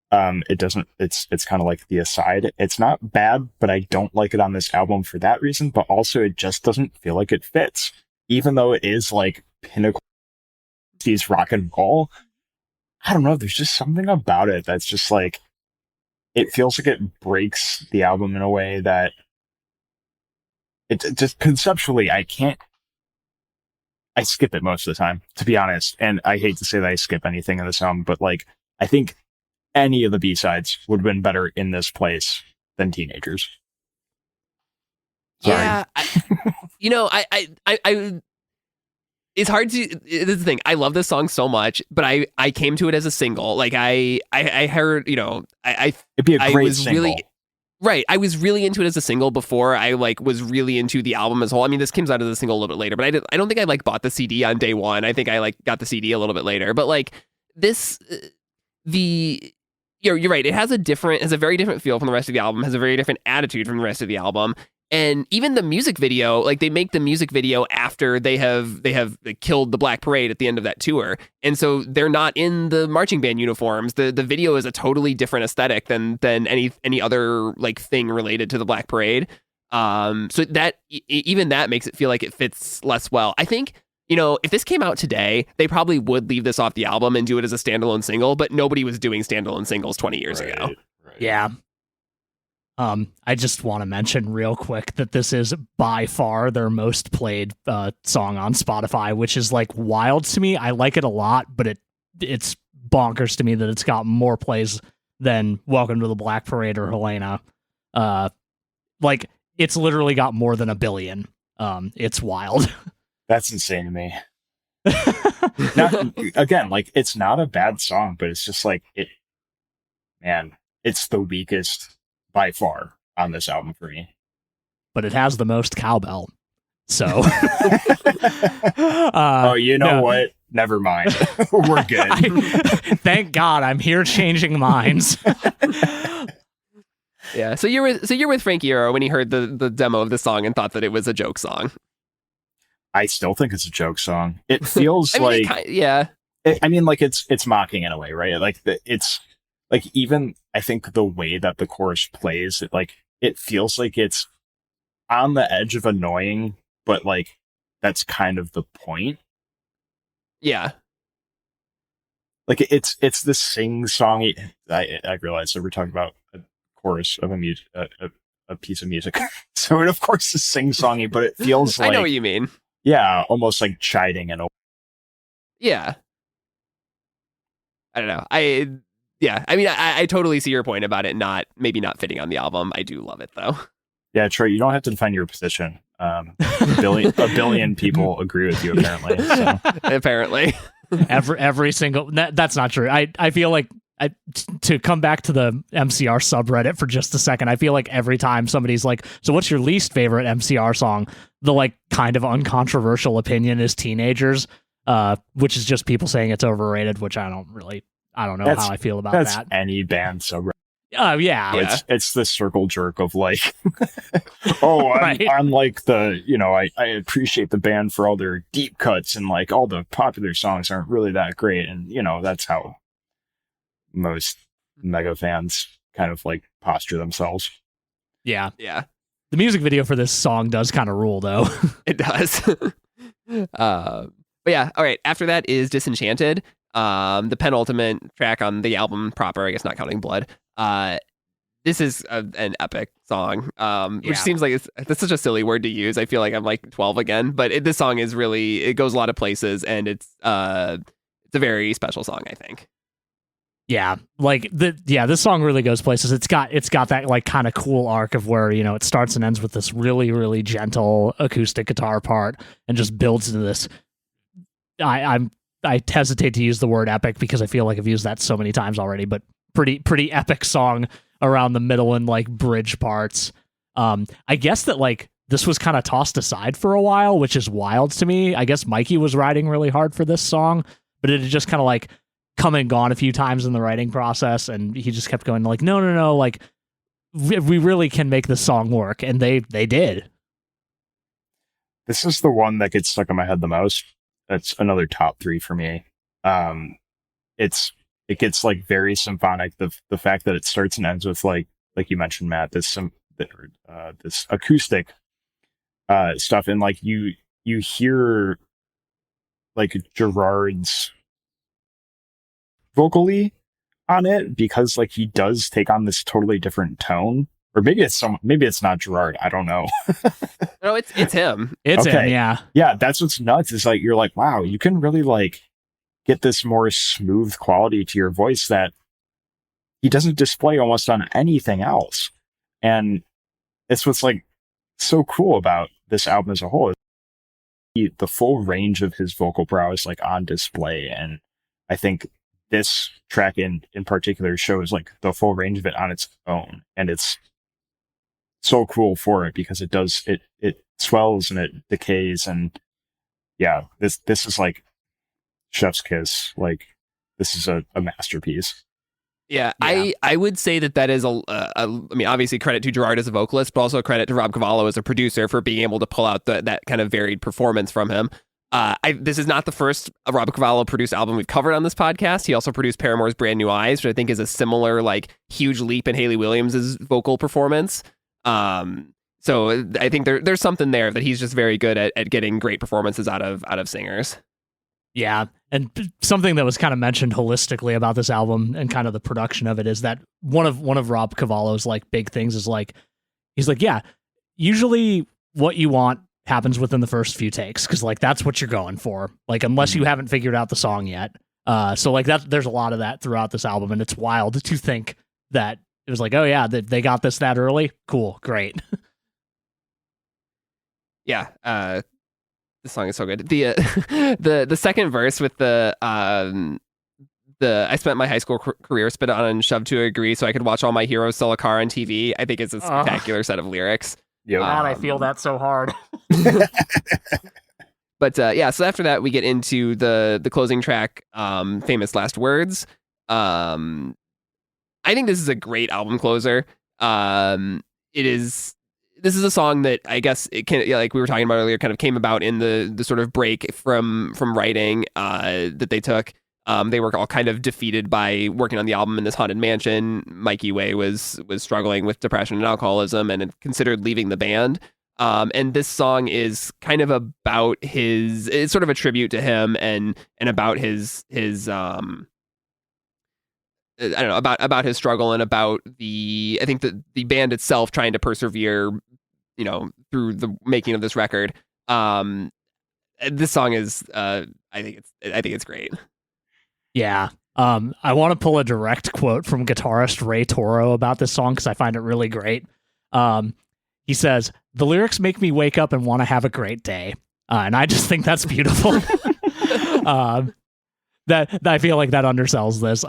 Speaker 3: It doesn't, it's kind of like the aside. It's not bad, but I don't like it on this album for that reason, but also it just doesn't feel like it fits, even though it is like pinnacle rock and roll. I don't know, there's just something about it that's just like, it feels like it breaks the album in a way that it just conceptually, I skip it most of the time, to be honest. And I hate to say that I skip anything in this album, but like, I think any of the B-sides would have been better in this place than Teenagers. Sorry.
Speaker 1: Yeah, I it's hard to. This is the thing. I love this song so much, but I came to it as a single. Like I heard,
Speaker 3: it'd be a great single.
Speaker 1: Really, right. I was really into it as a single before I like was really into the album as a whole. I mean, this comes out as a single a little bit later, but I don't think I like bought the CD on day one. I think I like got the CD a little bit later. But like this, you're right. It has a very different feel from the rest of the album. Has a very different attitude from the rest of the album. And even the music video, like they make the music video after they have killed the Black Parade at the end of that tour, and so they're not in the marching band uniforms. The video is a totally different aesthetic than any other like thing related to the Black Parade. So that even that makes it feel like it fits less well. I think if this came out today, they probably would leave this off the album and do it as a standalone single. But nobody was doing standalone singles 20 years ago.
Speaker 3: Right.
Speaker 2: Yeah. I just want to mention real quick that this is by far their most played song on Spotify, which is like wild to me. I like it a lot, but it's bonkers to me that it's got more plays than Welcome to the Black Parade or Helena. Like it's literally got more than 1 billion. It's wild.
Speaker 3: That's insane to me. Again, like it's not a bad song, but it's just like it's the weakest by far on this album for me.
Speaker 2: But it has the most cowbell. So
Speaker 3: what? Never mind. We're good.
Speaker 2: Thank God I'm here changing minds.
Speaker 1: Yeah. So you're with Frank Iero when he heard the demo of the song and thought that it was a joke song.
Speaker 3: I still think it's a joke song. It feels it's mocking in a way, right? Like it's like, even I think the way that the chorus plays, it feels like it's on the edge of annoying, but like that's kind of the point.
Speaker 1: Yeah.
Speaker 3: Like it's the sing-songy. I realize that we're talking about a chorus of a piece of music, so it of course is sing-songy, but it feels like,
Speaker 1: I know what you mean.
Speaker 3: Yeah, almost like chiding in a.
Speaker 1: Yeah. I don't know. I totally see your point about it maybe not fitting on the album. I do love it though.
Speaker 3: Yeah, Troy, you don't have to defend your position. A billion people agree with you, apparently. So.
Speaker 1: Apparently.
Speaker 2: Every single that's not true. I feel like to come back to the MCR subreddit for just a second, I feel like every time somebody's like, so what's your least favorite MCR song? The like kind of uncontroversial opinion is Teenagers, which is just people saying it's overrated, which I don't know how I feel about
Speaker 3: that's
Speaker 2: that.
Speaker 3: Any band subreddit.
Speaker 2: Yeah.
Speaker 3: It's the circle jerk of like, I'm like I appreciate the band for all their deep cuts and like all the popular songs aren't really that great. And that's how most mega fans kind of like posture themselves.
Speaker 2: Yeah.
Speaker 1: Yeah.
Speaker 2: The music video for this song does kind of rule though.
Speaker 1: It does. But yeah. All right. After that is Disenchanted. The penultimate track on the album proper, I guess not counting Blood. This is an epic song, which seems like that's such a silly word to use. I feel like I'm like 12 again, but this song is really, it goes a lot of places, and it's a very special song, I think.
Speaker 2: Yeah, like this song really goes places. It's got that like kind of cool arc of where it starts and ends with this really, really gentle acoustic guitar part and just builds into this. I hesitate to use the word epic because I feel like I've used that so many times already, but pretty epic song around the middle and like bridge parts. I guess that like this was kind of tossed aside for a while, which is wild to me. I guess Mikey was writing really hard for this song, but it had just kind of like come and gone a few times in the writing process, and he just kept going like, no, like we really can make this song work, and they did.
Speaker 3: This is the one that gets stuck in my head the most. That's another top 3 for me. It gets like very symphonic. The fact that it starts and ends with like you mentioned, Matt, this acoustic stuff, and like you hear like Gerard's vocally on it, because like he does take on this totally different tone. Or maybe it's not Gerard. I don't know.
Speaker 1: No, it's him.
Speaker 2: It's him, yeah.
Speaker 3: Yeah, that's what's nuts. Is like you're like, wow, you can really like get this more smooth quality to your voice that he doesn't display almost on anything else. And it's what's like so cool about this album as a whole. The full range of his vocal prowess like on display, and I think this track in particular shows like the full range of it on its own, and it's so cool for it because it swells and it decays, and yeah, this is like chef's kiss. Like this is a masterpiece.
Speaker 1: Yeah, I would say that is I mean, obviously credit to Gerard as a vocalist, but also credit to Rob Cavallo as a producer for being able to pull out that kind of varied performance from him. This is not the first Rob Cavallo produced album we've covered on this podcast. He also produced Paramore's Brand New Eyes, which I think is a similar like huge leap in Haley Williams' vocal performance. So I think there's something there that he's just very good at getting great performances out of singers.
Speaker 2: Yeah, and something that was kind of mentioned holistically about this album and kind of the production of it is that one of Rob Cavallo's like big things is like he's like, yeah, usually what you want happens within the first few takes because like that's what you're going for, like unless you haven't figured out the song yet. So like that there's a lot of that throughout this album, and it's wild to think that it was like, oh yeah, they got this that early. Cool, great.
Speaker 1: Yeah, the song is so good. The the second verse with the I spent my high school career spit on and shoved to a degree so I could watch all my heroes sell a car on TV. I think it's a spectacular set of lyrics.
Speaker 3: Yeah,
Speaker 2: God, I feel that so hard.
Speaker 1: But yeah, so after that we get into the closing track, Famous Last Words. I think this is a great album closer. This is a song that I guess it can, like we were talking about earlier, kind of came about in the sort of break from writing that they took. They were all kind of defeated by working on the album in this haunted mansion. Mikey Way was struggling with depression and alcoholism and had considered leaving the band. And this song is kind of about it's sort of a tribute to him and about his I don't know, about his struggle and about I think the band itself trying to persevere, through the making of this record. This song is, I think it's great.
Speaker 2: Yeah. I want to pull a direct quote from guitarist Ray Toro about this song because I find it really great. He says, "The lyrics make me wake up and want to have a great day." And I just think that's beautiful. That I feel like that undersells this.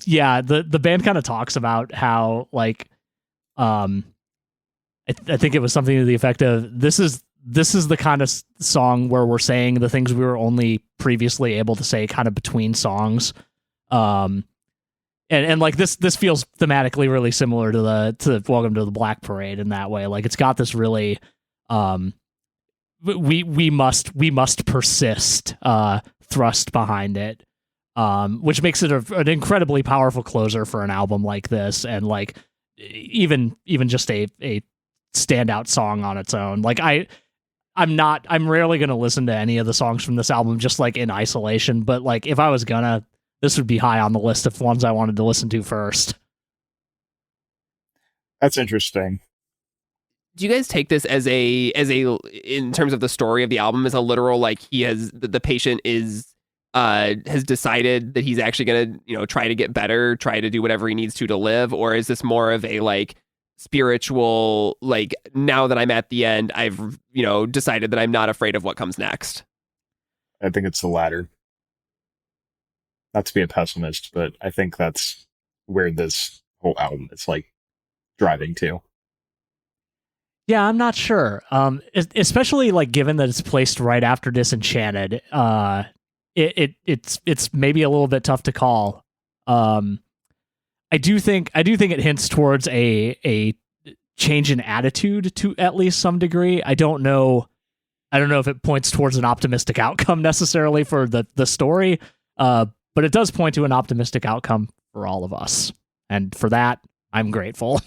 Speaker 2: Yeah, the band kind of talks about how like, I think it was something to the effect of this is the kind of song where we're saying the things we were only previously able to say kind of between songs. And like this feels thematically really similar to Welcome to the Black Parade in that way. Like it's got this really, we must persist, thrust behind it. Which makes it an incredibly powerful closer for an album like this, and like even just a standout song on its own. Like I'm rarely gonna listen to any of the songs from this album just like in isolation, but like if I was gonna, this would be high on the list of ones I wanted to listen to first.
Speaker 3: That's interesting.
Speaker 1: Do you guys take this as a in terms of the story of the album as a literal, like the patient has decided that he's actually going to, try to get better, try to do whatever he needs to live? Or is this more of a like spiritual, like now that I'm at the end, I've, decided that I'm not afraid of what comes next?
Speaker 3: I think it's the latter. Not to be a pessimist, but I think that's where this whole album is like driving to.
Speaker 2: Yeah, I'm not sure. Especially like given that it's placed right after Disenchanted. It's maybe a little bit tough to call. I do think it hints towards a change in attitude to at least some degree. I don't know if it points towards an optimistic outcome necessarily for the story, but it does point to an optimistic outcome for all of us, and for that I'm grateful.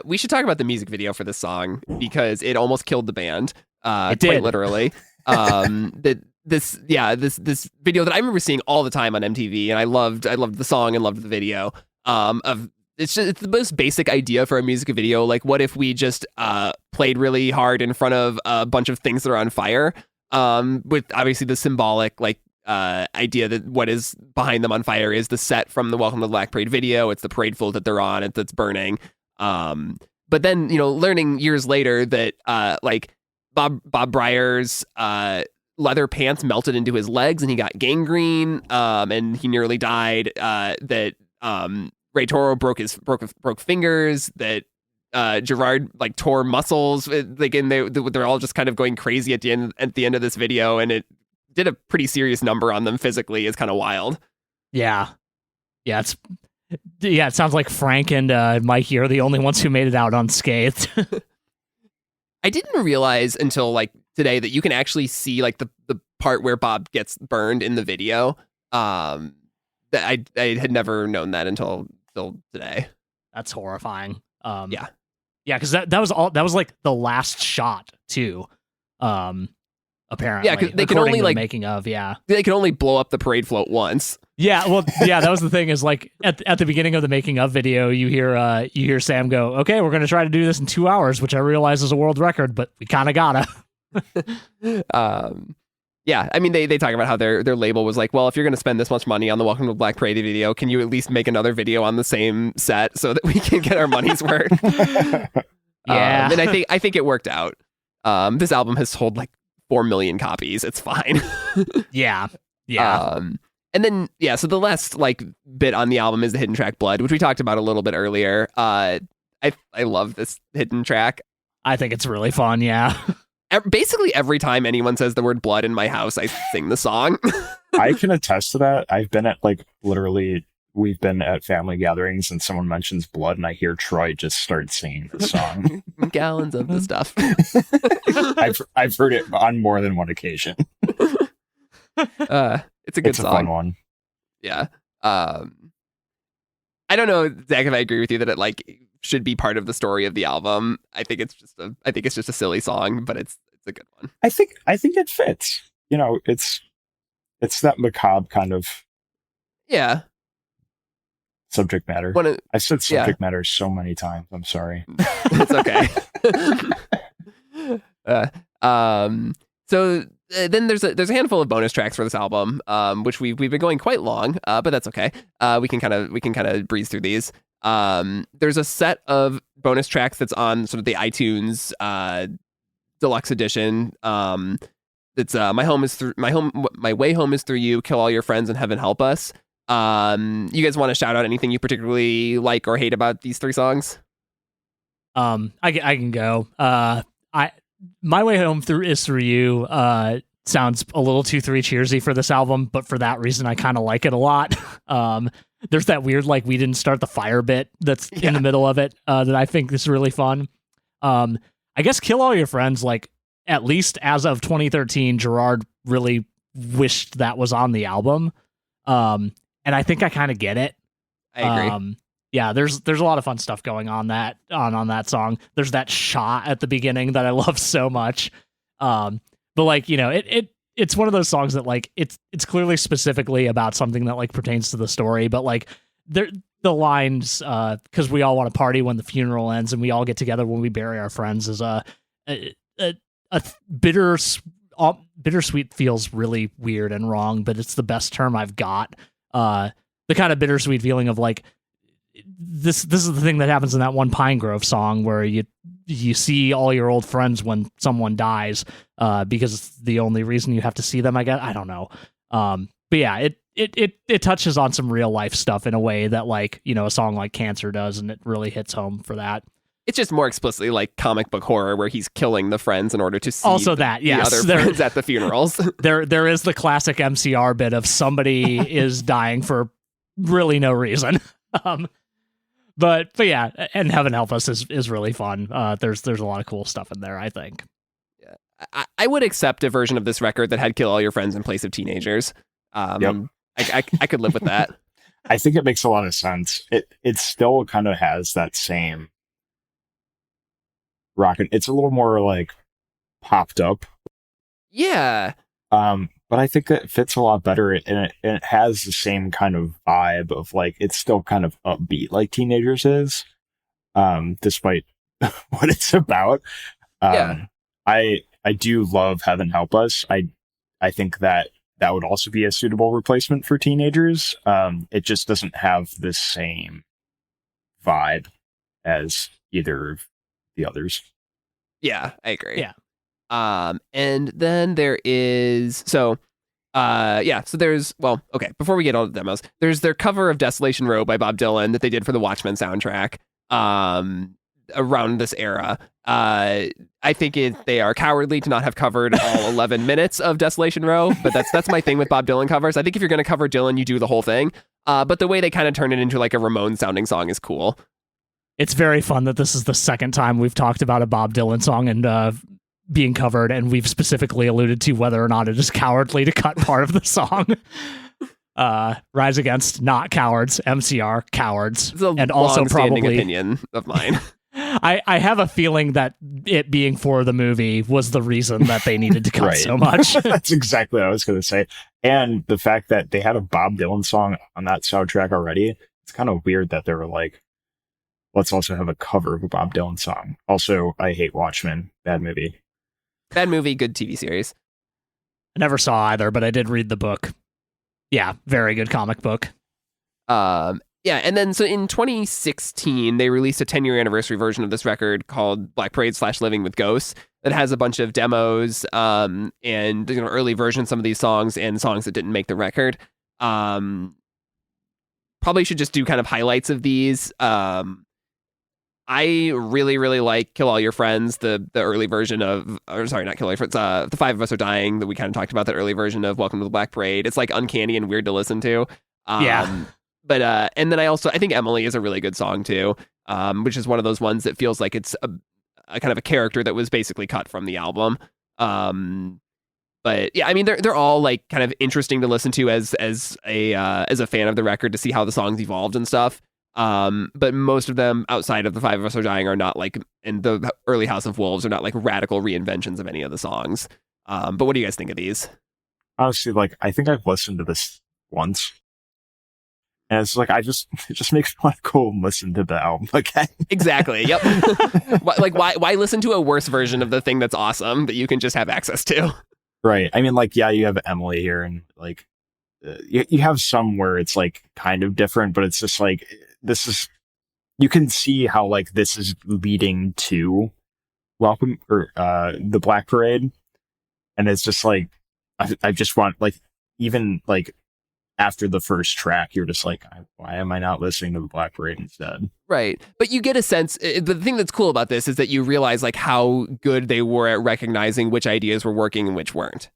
Speaker 1: We should talk about the music video for this song because it almost killed the band.
Speaker 2: It did.
Speaker 1: Quite literally. This video that I remember seeing all the time on MTV, and I loved the song and loved the video. It's the most basic idea for a music video. Like, what if we just played really hard in front of a bunch of things that are on fire? With obviously the symbolic idea that what is behind them on fire is the set from the Welcome to the Black Parade video. It's the parade float that they're on, that's burning. But then learning years later that like Bob Breyer's leather pants melted into his legs and he got gangrene, and he nearly died. That Ray Toro broke fingers. That Gerard like tore muscles. Like, and they're all just kind of going crazy at the end of this video, and it did a pretty serious number on them physically. It's kind of wild.
Speaker 2: Yeah, it sounds like Frank and Mikey are the only ones who made it out unscathed.
Speaker 1: I didn't realize until like today that you can actually see like the part where Bob gets burned in the video. That I had never known that until today.
Speaker 2: That's horrifying.
Speaker 1: Yeah,
Speaker 2: because that was like the last shot too, of apparently.
Speaker 1: Yeah, 'cause they can
Speaker 2: according
Speaker 1: only,
Speaker 2: to the
Speaker 1: like-
Speaker 2: making of, yeah.
Speaker 1: They can only blow up the parade float once.
Speaker 2: Yeah, well, yeah, that was the thing is like at the beginning of the making of video, you hear Sam go, "Okay, we're going to try to do this in 2 hours," which I realize is a world record, but we kind of gotta.
Speaker 1: Yeah, I mean, they talk about how their label was like, well, if you're going to spend this much money on the Welcome to Black Parade video, can you at least make another video on the same set so that we can get our money's worth?
Speaker 2: Yeah.
Speaker 1: And I think it worked out. This album has sold like 4 million copies. It's fine.
Speaker 2: Yeah.
Speaker 1: And then, yeah, so the last like bit on the album is the hidden track Blood, which we talked about a little bit earlier. I love this hidden track.
Speaker 2: I think it's really fun, yeah.
Speaker 1: Basically every time anyone says the word blood in my house, I sing the song.
Speaker 3: I can attest to that. I've been at like literally, we've been at family gatherings and someone mentions blood and I hear Troy just start singing the song.
Speaker 1: Gallons of the stuff.
Speaker 3: I've heard it on more than one occasion.
Speaker 1: It's a good
Speaker 3: It's a
Speaker 1: song.
Speaker 3: fun one.
Speaker 1: Yeah. I don't know, Zach, if I agree with you that it like should be part of the story of the album. I think it's just a silly song, but it's a good one.
Speaker 3: I think it fits. You know, it's that macabre kind of
Speaker 1: Yeah.
Speaker 3: subject matter. I said subject matter so many times. I'm sorry.
Speaker 1: It's okay. So then there's a handful of bonus tracks for this album, which we've been going quite long, but that's okay. We can kind of breeze through these. There's a set of bonus tracks that's on sort of the iTunes deluxe edition. It's my way home is through you, kill all your friends and heaven help us. You guys want to shout out anything you particularly like or hate about these 3 songs?
Speaker 2: I can go. My way home is through you. Sounds a little too 3 Cheersy for this album, but for that reason, I kind of like it a lot. There's that weird, like, we didn't start the fire bit that's in the middle of it that I think is really fun. I guess Kill All Your Friends, like, at least as of 2013, Gerard really wished that was on the album. And I think I kind of get it.
Speaker 1: I agree.
Speaker 2: Yeah, there's a lot of fun stuff going on on that song. There's that shot at the beginning that I love so much. But like, you know, it's one of those songs that like it's clearly specifically about something that like pertains to the story, but like the lines because we all want to party when the funeral ends and we all get together when we bury our friends is a bittersweet feels really weird and wrong, but it's the best term I've got. The kind of bittersweet feeling of like this is the thing that happens in that one Pine Grove song where you see all your old friends when someone dies because it's the only reason you have to see them, I guess. I don't know. But yeah, it touches on some real life stuff in a way that like, you know, a song like Cancer does, and it really hits home for that.
Speaker 1: It's just more explicitly like comic book horror where he's killing the friends in order to see
Speaker 2: also that, yes,
Speaker 1: the other friends at the funerals.
Speaker 2: There is the classic MCR bit of somebody is dying for really no reason. But yeah, and Heaven Help Us is really fun. There's a lot of cool stuff in there, I think.
Speaker 1: Yeah, I would accept a version of this record that had Kill All Your Friends in place of Teenagers.
Speaker 3: Yep.
Speaker 1: I could live with that.
Speaker 3: I think it makes a lot of sense. It still kind of has that same rockin'. It's a little more like popped up.
Speaker 1: Yeah.
Speaker 3: But I think that it fits a lot better, and it has the same kind of vibe of like it's still kind of upbeat like Teenagers is, despite what it's about.
Speaker 1: Yeah.
Speaker 3: I do love Heaven Help Us. I think that would also be a suitable replacement for Teenagers. It just doesn't have the same vibe as either of the others.
Speaker 1: Yeah, I agree.
Speaker 2: Yeah.
Speaker 1: And then there is so there's before we get all the demos, there's their cover of Desolation Row by Bob Dylan that they did for the Watchmen soundtrack around this era. I think they are cowardly to not have covered all 11 minutes of Desolation Row, but that's my thing with Bob Dylan covers. I think if you're going to cover Dylan, you do the whole thing. But the way they kind of turn it into like a Ramones sounding song is cool.
Speaker 2: It's very fun that this is the second time we've talked about a Bob Dylan song and being covered, and we've specifically alluded to whether or not it is cowardly to cut part of the song. Rise Against, not cowards. MCR, cowards.
Speaker 1: It's a
Speaker 2: and also
Speaker 1: long-standing
Speaker 2: probably
Speaker 1: opinion of mine.
Speaker 2: I have a feeling that it being for the movie was the reason that they needed to cut
Speaker 3: Right.
Speaker 2: so much.
Speaker 3: That's exactly what I was going to say. And the fact that they had a Bob Dylan song on that soundtrack already, it's kind of weird that they were like, let's also have a cover of a Bob Dylan song. Also, I hate Watchmen. Bad movie.
Speaker 1: Bad movie, good TV series.
Speaker 2: I never saw either, but I did read the book. Yeah, very good comic book.
Speaker 1: Yeah, and then so in 2016, they released a 10-year anniversary version of this record called Black Parade / Living with Ghosts that has a bunch of demos and early versions of some of these songs and songs that didn't make the record. Probably should just do kind of highlights of these. I really, really like Kill All Your Friends, the early version of, or sorry, not Kill All Your Friends, The Five of Us Are Dying, that we kind of talked about, that early version of Welcome to the Black Parade. It's like uncanny and weird to listen to.
Speaker 2: Yeah.
Speaker 1: But, and then I think Emily is a really good song too, which is one of those ones that feels like it's a kind of a character that was basically cut from the album. But yeah, I mean, they're all like kind of interesting to listen to as a fan of the record, to see how the songs evolved and stuff. But most of them outside of The Five of Us Are Dying are not like, in the early House of Wolves, are not like radical reinventions of any of the songs. But what do you guys think of these?
Speaker 3: Honestly, like, I think I've listened to this once. And it's like, it just makes me want to go and listen to the album again.
Speaker 1: Exactly. Yep. Like, why listen to a worse version of the thing that's awesome that you can just have access to?
Speaker 3: Right. I mean, like, yeah, you have Emily here, and like, you have some where it's like kind of different, but it's just like, you can see how like this is leading to Welcome, or the Black Parade. And it's just like, I just want, like, even like after the first track, you're just like, why am I not listening to the Black Parade instead?
Speaker 1: Right. But you get a sense, the thing that's cool about this is that you realize like how good they were at recognizing which ideas were working and which weren't.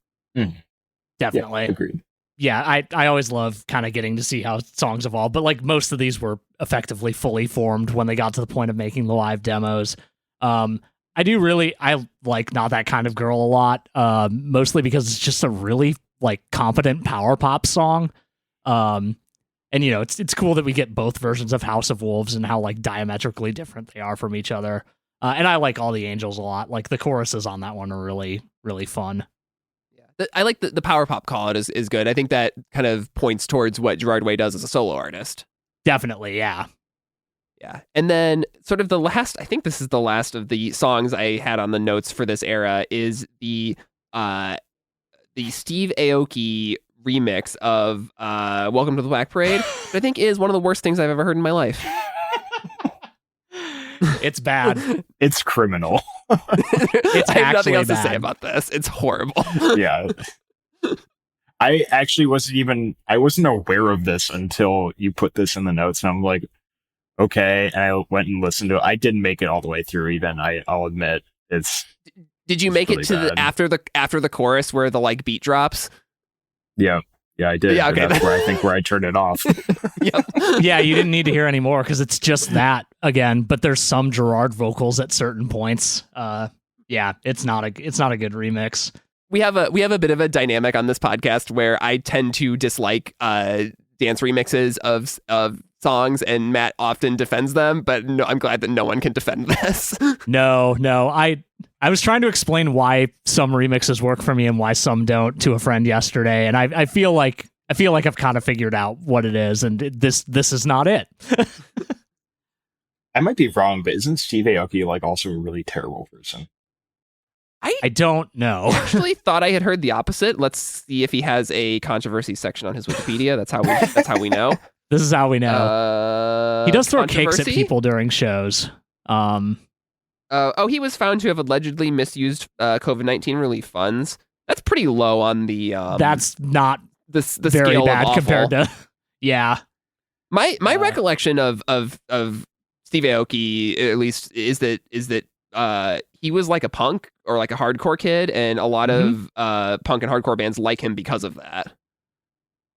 Speaker 2: Definitely.
Speaker 3: Yeah, agreed.
Speaker 2: Yeah, I always love kind of getting to see how songs evolve, but like most of these were effectively fully formed when they got to the point of making the live demos. I like Not That Kind of Girl a lot, mostly because it's just a really like competent power pop song. And it's cool that we get both versions of House of Wolves and how like diametrically different they are from each other. And I like All the Angels a lot. Like the choruses on that one are really, really fun.
Speaker 1: Yeah, I like the power pop call it is good. I think that kind of points towards what Gerard Way does as a solo artist.
Speaker 2: Definitely, yeah.
Speaker 1: Yeah. And then sort of I think this is the last of the songs I had on the notes for this era, is the Steve Aoki remix of Welcome to the Black Parade, which I think is one of the worst things I've ever heard in my life.
Speaker 2: It's bad.
Speaker 3: It's criminal.
Speaker 2: It's
Speaker 1: I have nothing else
Speaker 2: bad.
Speaker 1: to say about this. It's horrible.
Speaker 3: Yeah. I actually wasn't aware of this until you put this in the notes, and I'm like, okay. And I went and listened to it. I didn't make it all the way through even. I'll admit.
Speaker 1: Did you make
Speaker 3: really
Speaker 1: it to
Speaker 3: bad.
Speaker 1: after the chorus where the like beat drops?
Speaker 3: Yeah, I did.
Speaker 1: Yeah, okay.
Speaker 3: That's where I turned it off.
Speaker 1: Yep.
Speaker 2: Yeah, you didn't need to hear any more because it's just that again. But there's some Gerard vocals at certain points. Yeah, it's not a good remix.
Speaker 1: We have a bit of a dynamic on this podcast where I tend to dislike dance remixes of songs, and Matt often defends them. But no, I'm glad that no one can defend this.
Speaker 2: No, I was trying to explain why some remixes work for me and why some don't to a friend yesterday, and I feel like I've kind of figured out what it is, and this is not it.
Speaker 3: I might be wrong, but isn't Steve Aoki like also a really terrible person?
Speaker 2: I don't know.
Speaker 1: I actually thought I had heard the opposite. Let's see if he has a controversy section on his Wikipedia. That's how we know.
Speaker 2: This is how we know. He does throw cakes at people during shows.
Speaker 1: He was found to have allegedly misused COVID-19 relief funds. That's pretty low on the.
Speaker 2: That's not
Speaker 1: the
Speaker 2: very
Speaker 1: scale
Speaker 2: bad
Speaker 1: of
Speaker 2: compared to. Yeah.
Speaker 1: My recollection of Steve Aoki, at least, is that he was like a punk or like a hardcore kid, and a lot of punk and hardcore bands like him because of that.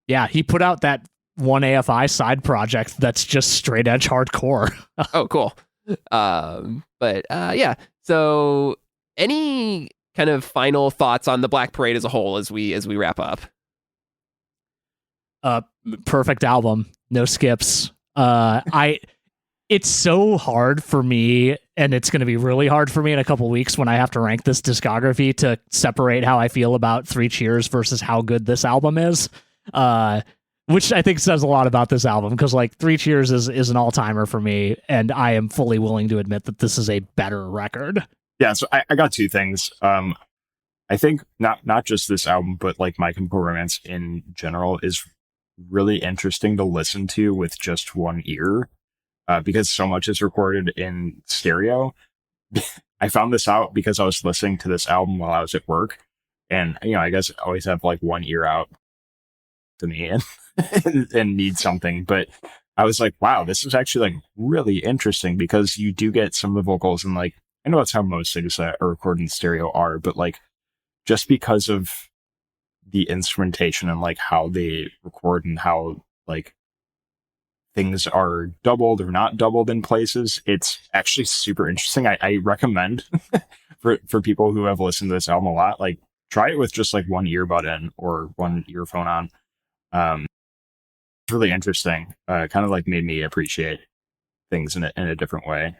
Speaker 1: Yeah,
Speaker 2: he put out that one AFI side project that's just straight edge hardcore.
Speaker 1: Oh, cool. But yeah. So, any kind of final thoughts on the Black Parade as a whole as we wrap up?
Speaker 2: Perfect album, no skips. It's so hard for me and it's going to be really hard for me in a couple weeks when I have to rank this discography to separate how I feel about Three Cheers versus how good this album is. Which I think says a lot about this album, because like Three Cheers is an all-timer for me, and I am fully willing to admit that this is a better record.
Speaker 3: Yeah, so I got two things. I think not just this album, but like My Chemical Romance in general is really interesting to listen to with just one ear, because so much is recorded in stereo. I found this out because I was listening to this album while I was at work, and I guess I always have like one ear out to me and and need something, but I was like, wow, this is actually like really interesting, because you do get some of the vocals, and like I know that's how most things that are recorded in stereo are, but like just because of the instrumentation and like how they record and how like things are doubled or not doubled in places, it's actually super interesting. I recommend for people who have listened to this album a lot, like try it with just like one earbud in or one earphone on. It's really interesting. Kind of like made me appreciate things in a different way.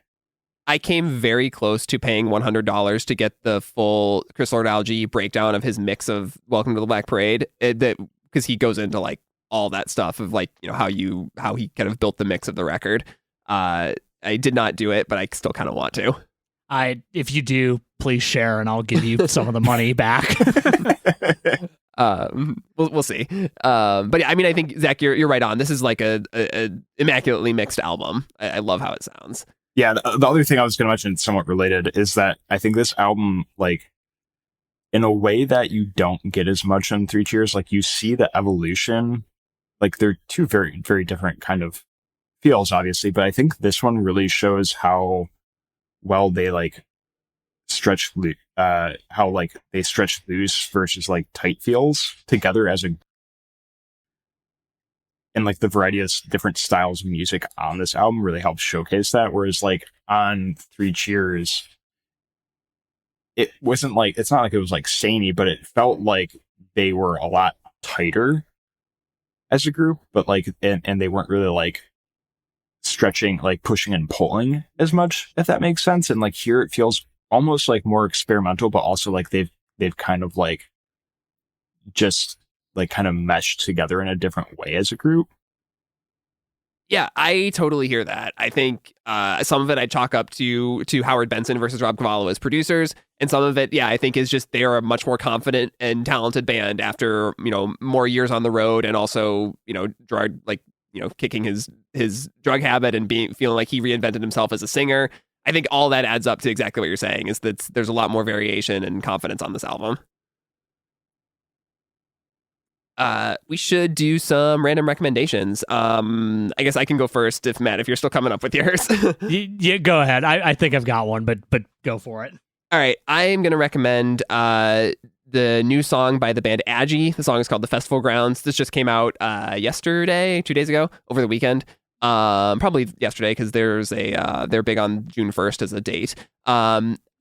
Speaker 1: I came very close to paying $100 to get the full Chris Lord-Alge breakdown of his mix of Welcome to the Black Parade, because he goes into like all that stuff of like how he kind of built the mix of the record. I did not do it, but I still kind of want to.
Speaker 2: If you do, please share, and I'll give you some of the money back.
Speaker 1: We'll see. But yeah, I mean, I think Zach, you're right on. This is like a immaculately mixed album. I love how it sounds.
Speaker 3: Yeah, the other thing I was going to mention, somewhat related, is that I think this album, like, in a way that you don't get as much in Three Cheers, like, you see the evolution. Like, they're two very, very different kind of feels, obviously, but I think this one really shows how well they, like, stretch loose versus, like, tight feels together as a, and like the variety of different styles of music on this album really helps showcase that. Whereas like on Three Cheers, it wasn't like, it's not like it was like samey, but it felt like they were a lot tighter as a group, but like, and they weren't really like stretching, like pushing and pulling as much, if that makes sense. And like here it feels almost like more experimental, but also like they've kind of like just like kind of meshed together in a different way as a group.
Speaker 1: Yeah, I totally hear that. I think some of it I chalk up to Howard Benson versus Rob Cavallo as producers, and some of it, yeah, I think is just they are a much more confident and talented band after more years on the road, and also Gerard kicking his drug habit and feeling like he reinvented himself as a singer. I think all that adds up to exactly what you're saying, is that there's a lot more variation and confidence on this album. We should do some random recommendations. I guess I can go first if you're still coming up with yours.
Speaker 2: Yeah, go ahead. I think I've got one, but go for it.
Speaker 1: All right. I am going to recommend the new song by the band Agi. The song is called The Festival Grounds. This just came out yesterday, 2 days ago, over the weekend. Probably yesterday, because they're big on June 1st as a date.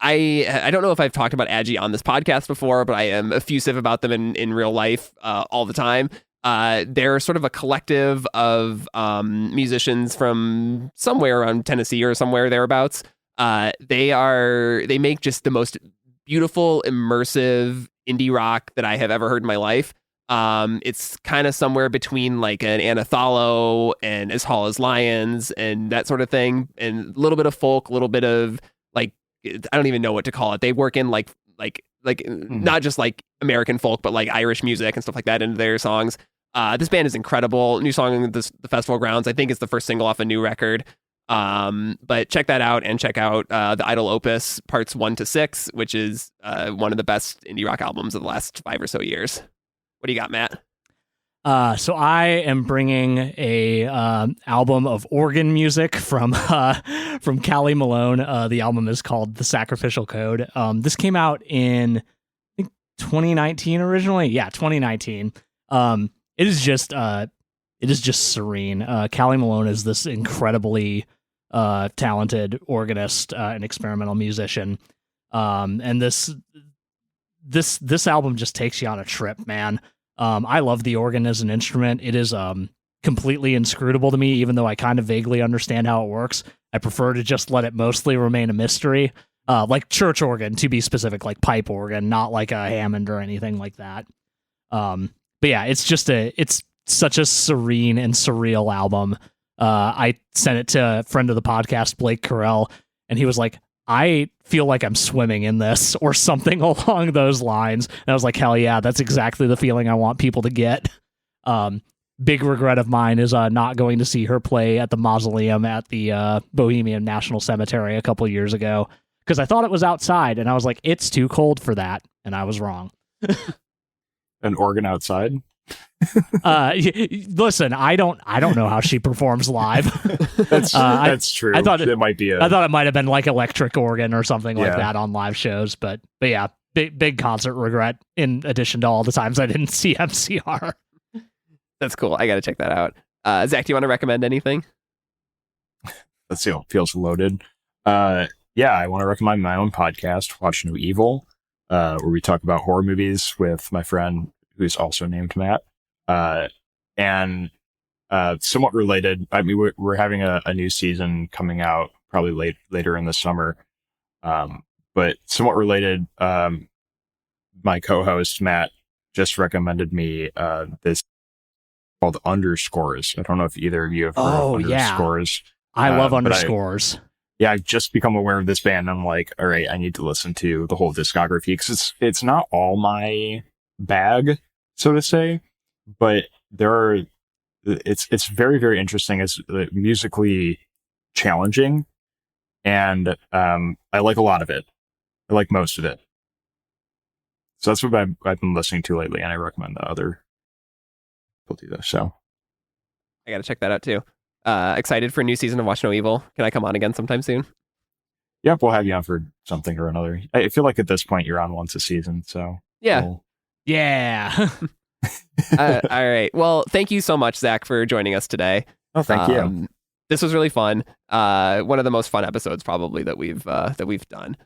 Speaker 1: I don't know if I've talked about Agi on this podcast before, but I am effusive about them in real life all the time. They're sort of a collective of musicians from somewhere around Tennessee or somewhere thereabouts. They make just the most beautiful, immersive indie rock that I have ever heard in my life. It's kind of somewhere between like an Anathallo and As Tall as Lions and that sort of thing, and a little bit of folk, a little bit of like, I don't even know what to call it. They work in like not just like American folk, but like Irish music and stuff like that into their songs. This band is incredible. New song, The Festival Grounds, I think is the first single off a new record. But check that out, and check out the Idol Opus parts 1 to 6, which is one of the best indie rock albums of the last 5 or so years. What do you got, Matt?
Speaker 2: So I am bringing a album of organ music from Callie Malone. The album is called The Sacrificial Code. This came out in, I think, 2019 originally. Yeah, 2019. It is just serene. Callie Malone is this incredibly talented organist and experimental musician. And this album just takes you on a trip, man. I love the organ as an instrument. It is completely inscrutable to me, even though I kind of vaguely understand how it works. I prefer to just let it mostly remain a mystery. Like church organ, to be specific, like pipe organ, not like a Hammond or anything like that. But yeah, it's such a serene and surreal album. I sent it to a friend of the podcast, Blake Carell, and he was like, I feel like I'm swimming in this or something along those lines. And I was like, hell yeah, that's exactly the feeling I want people to get. Big regret of mine is not going to see her play at the Mausoleum at the Bohemian National Cemetery a couple years ago, because I thought it was outside, and I was like, it's too cold for that, and I was wrong.
Speaker 3: An organ outside?
Speaker 2: Listen, I don't know how she performs live.
Speaker 3: That's true.
Speaker 2: I thought
Speaker 3: it might be.
Speaker 2: I thought it might have been like electric organ or something like
Speaker 3: Yeah.
Speaker 2: that on live shows, but yeah, big concert regret. In addition to all the times I didn't see MCR.
Speaker 1: That's cool. I got to check that out. Zach, do you want to recommend anything?
Speaker 3: Let's see. It feels loaded. Yeah, I want to recommend my own podcast, Watch No Evil, where we talk about horror movies with my friend who's also named Matt. And somewhat related, I mean, we're having a new season coming out probably later in the summer. But somewhat related, my co-host Matt just recommended me this called Underscores. I don't know if either of you have heard of Underscores.
Speaker 2: I love
Speaker 3: but
Speaker 2: Underscores.
Speaker 3: I've just become aware of this band. I'm like, all right, I need to listen to the whole discography, because it's not all my bag, so to say, but it's very, very interesting. It's musically challenging, and I like a lot of it. I like most of it. So that's what I've been listening to lately, and I recommend the other people do this. So
Speaker 1: I got to check that out too. Excited for a new season of Watch No Evil. Can I come on again sometime soon?
Speaker 3: yeah, we'll have you on for something or another. I feel like at this point you're on once a season. So
Speaker 1: Yeah.
Speaker 2: Yeah.
Speaker 1: All right. Well, thank you so much, Zach, for joining us today.
Speaker 3: Oh, thank you.
Speaker 1: This was really fun. One of the most fun episodes probably that we've done.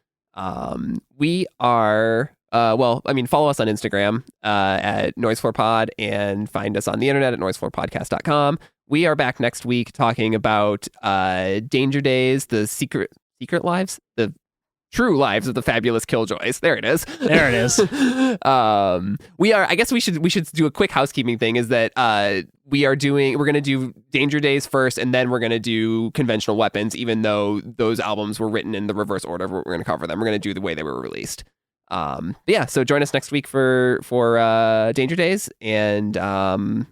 Speaker 1: We are follow us on Instagram at noisefloorpod, and find us on the internet at noisefloorpodcast.com. We are back next week talking about Danger Days, the secret lives, the true lives of the fabulous Killjoys. There it is.
Speaker 2: There it is.
Speaker 1: I guess we should do a quick housekeeping thing, is that we're going to do Danger Days first, and then we're going to do Conventional Weapons, even though those albums were written in the reverse order of what we're going to cover them. We're going to do the way they were released. So join us next week for Danger Days, and I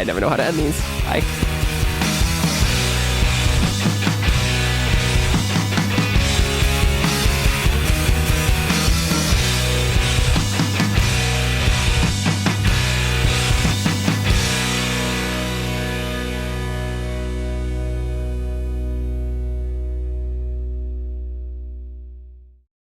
Speaker 1: never know how to end these. Bye.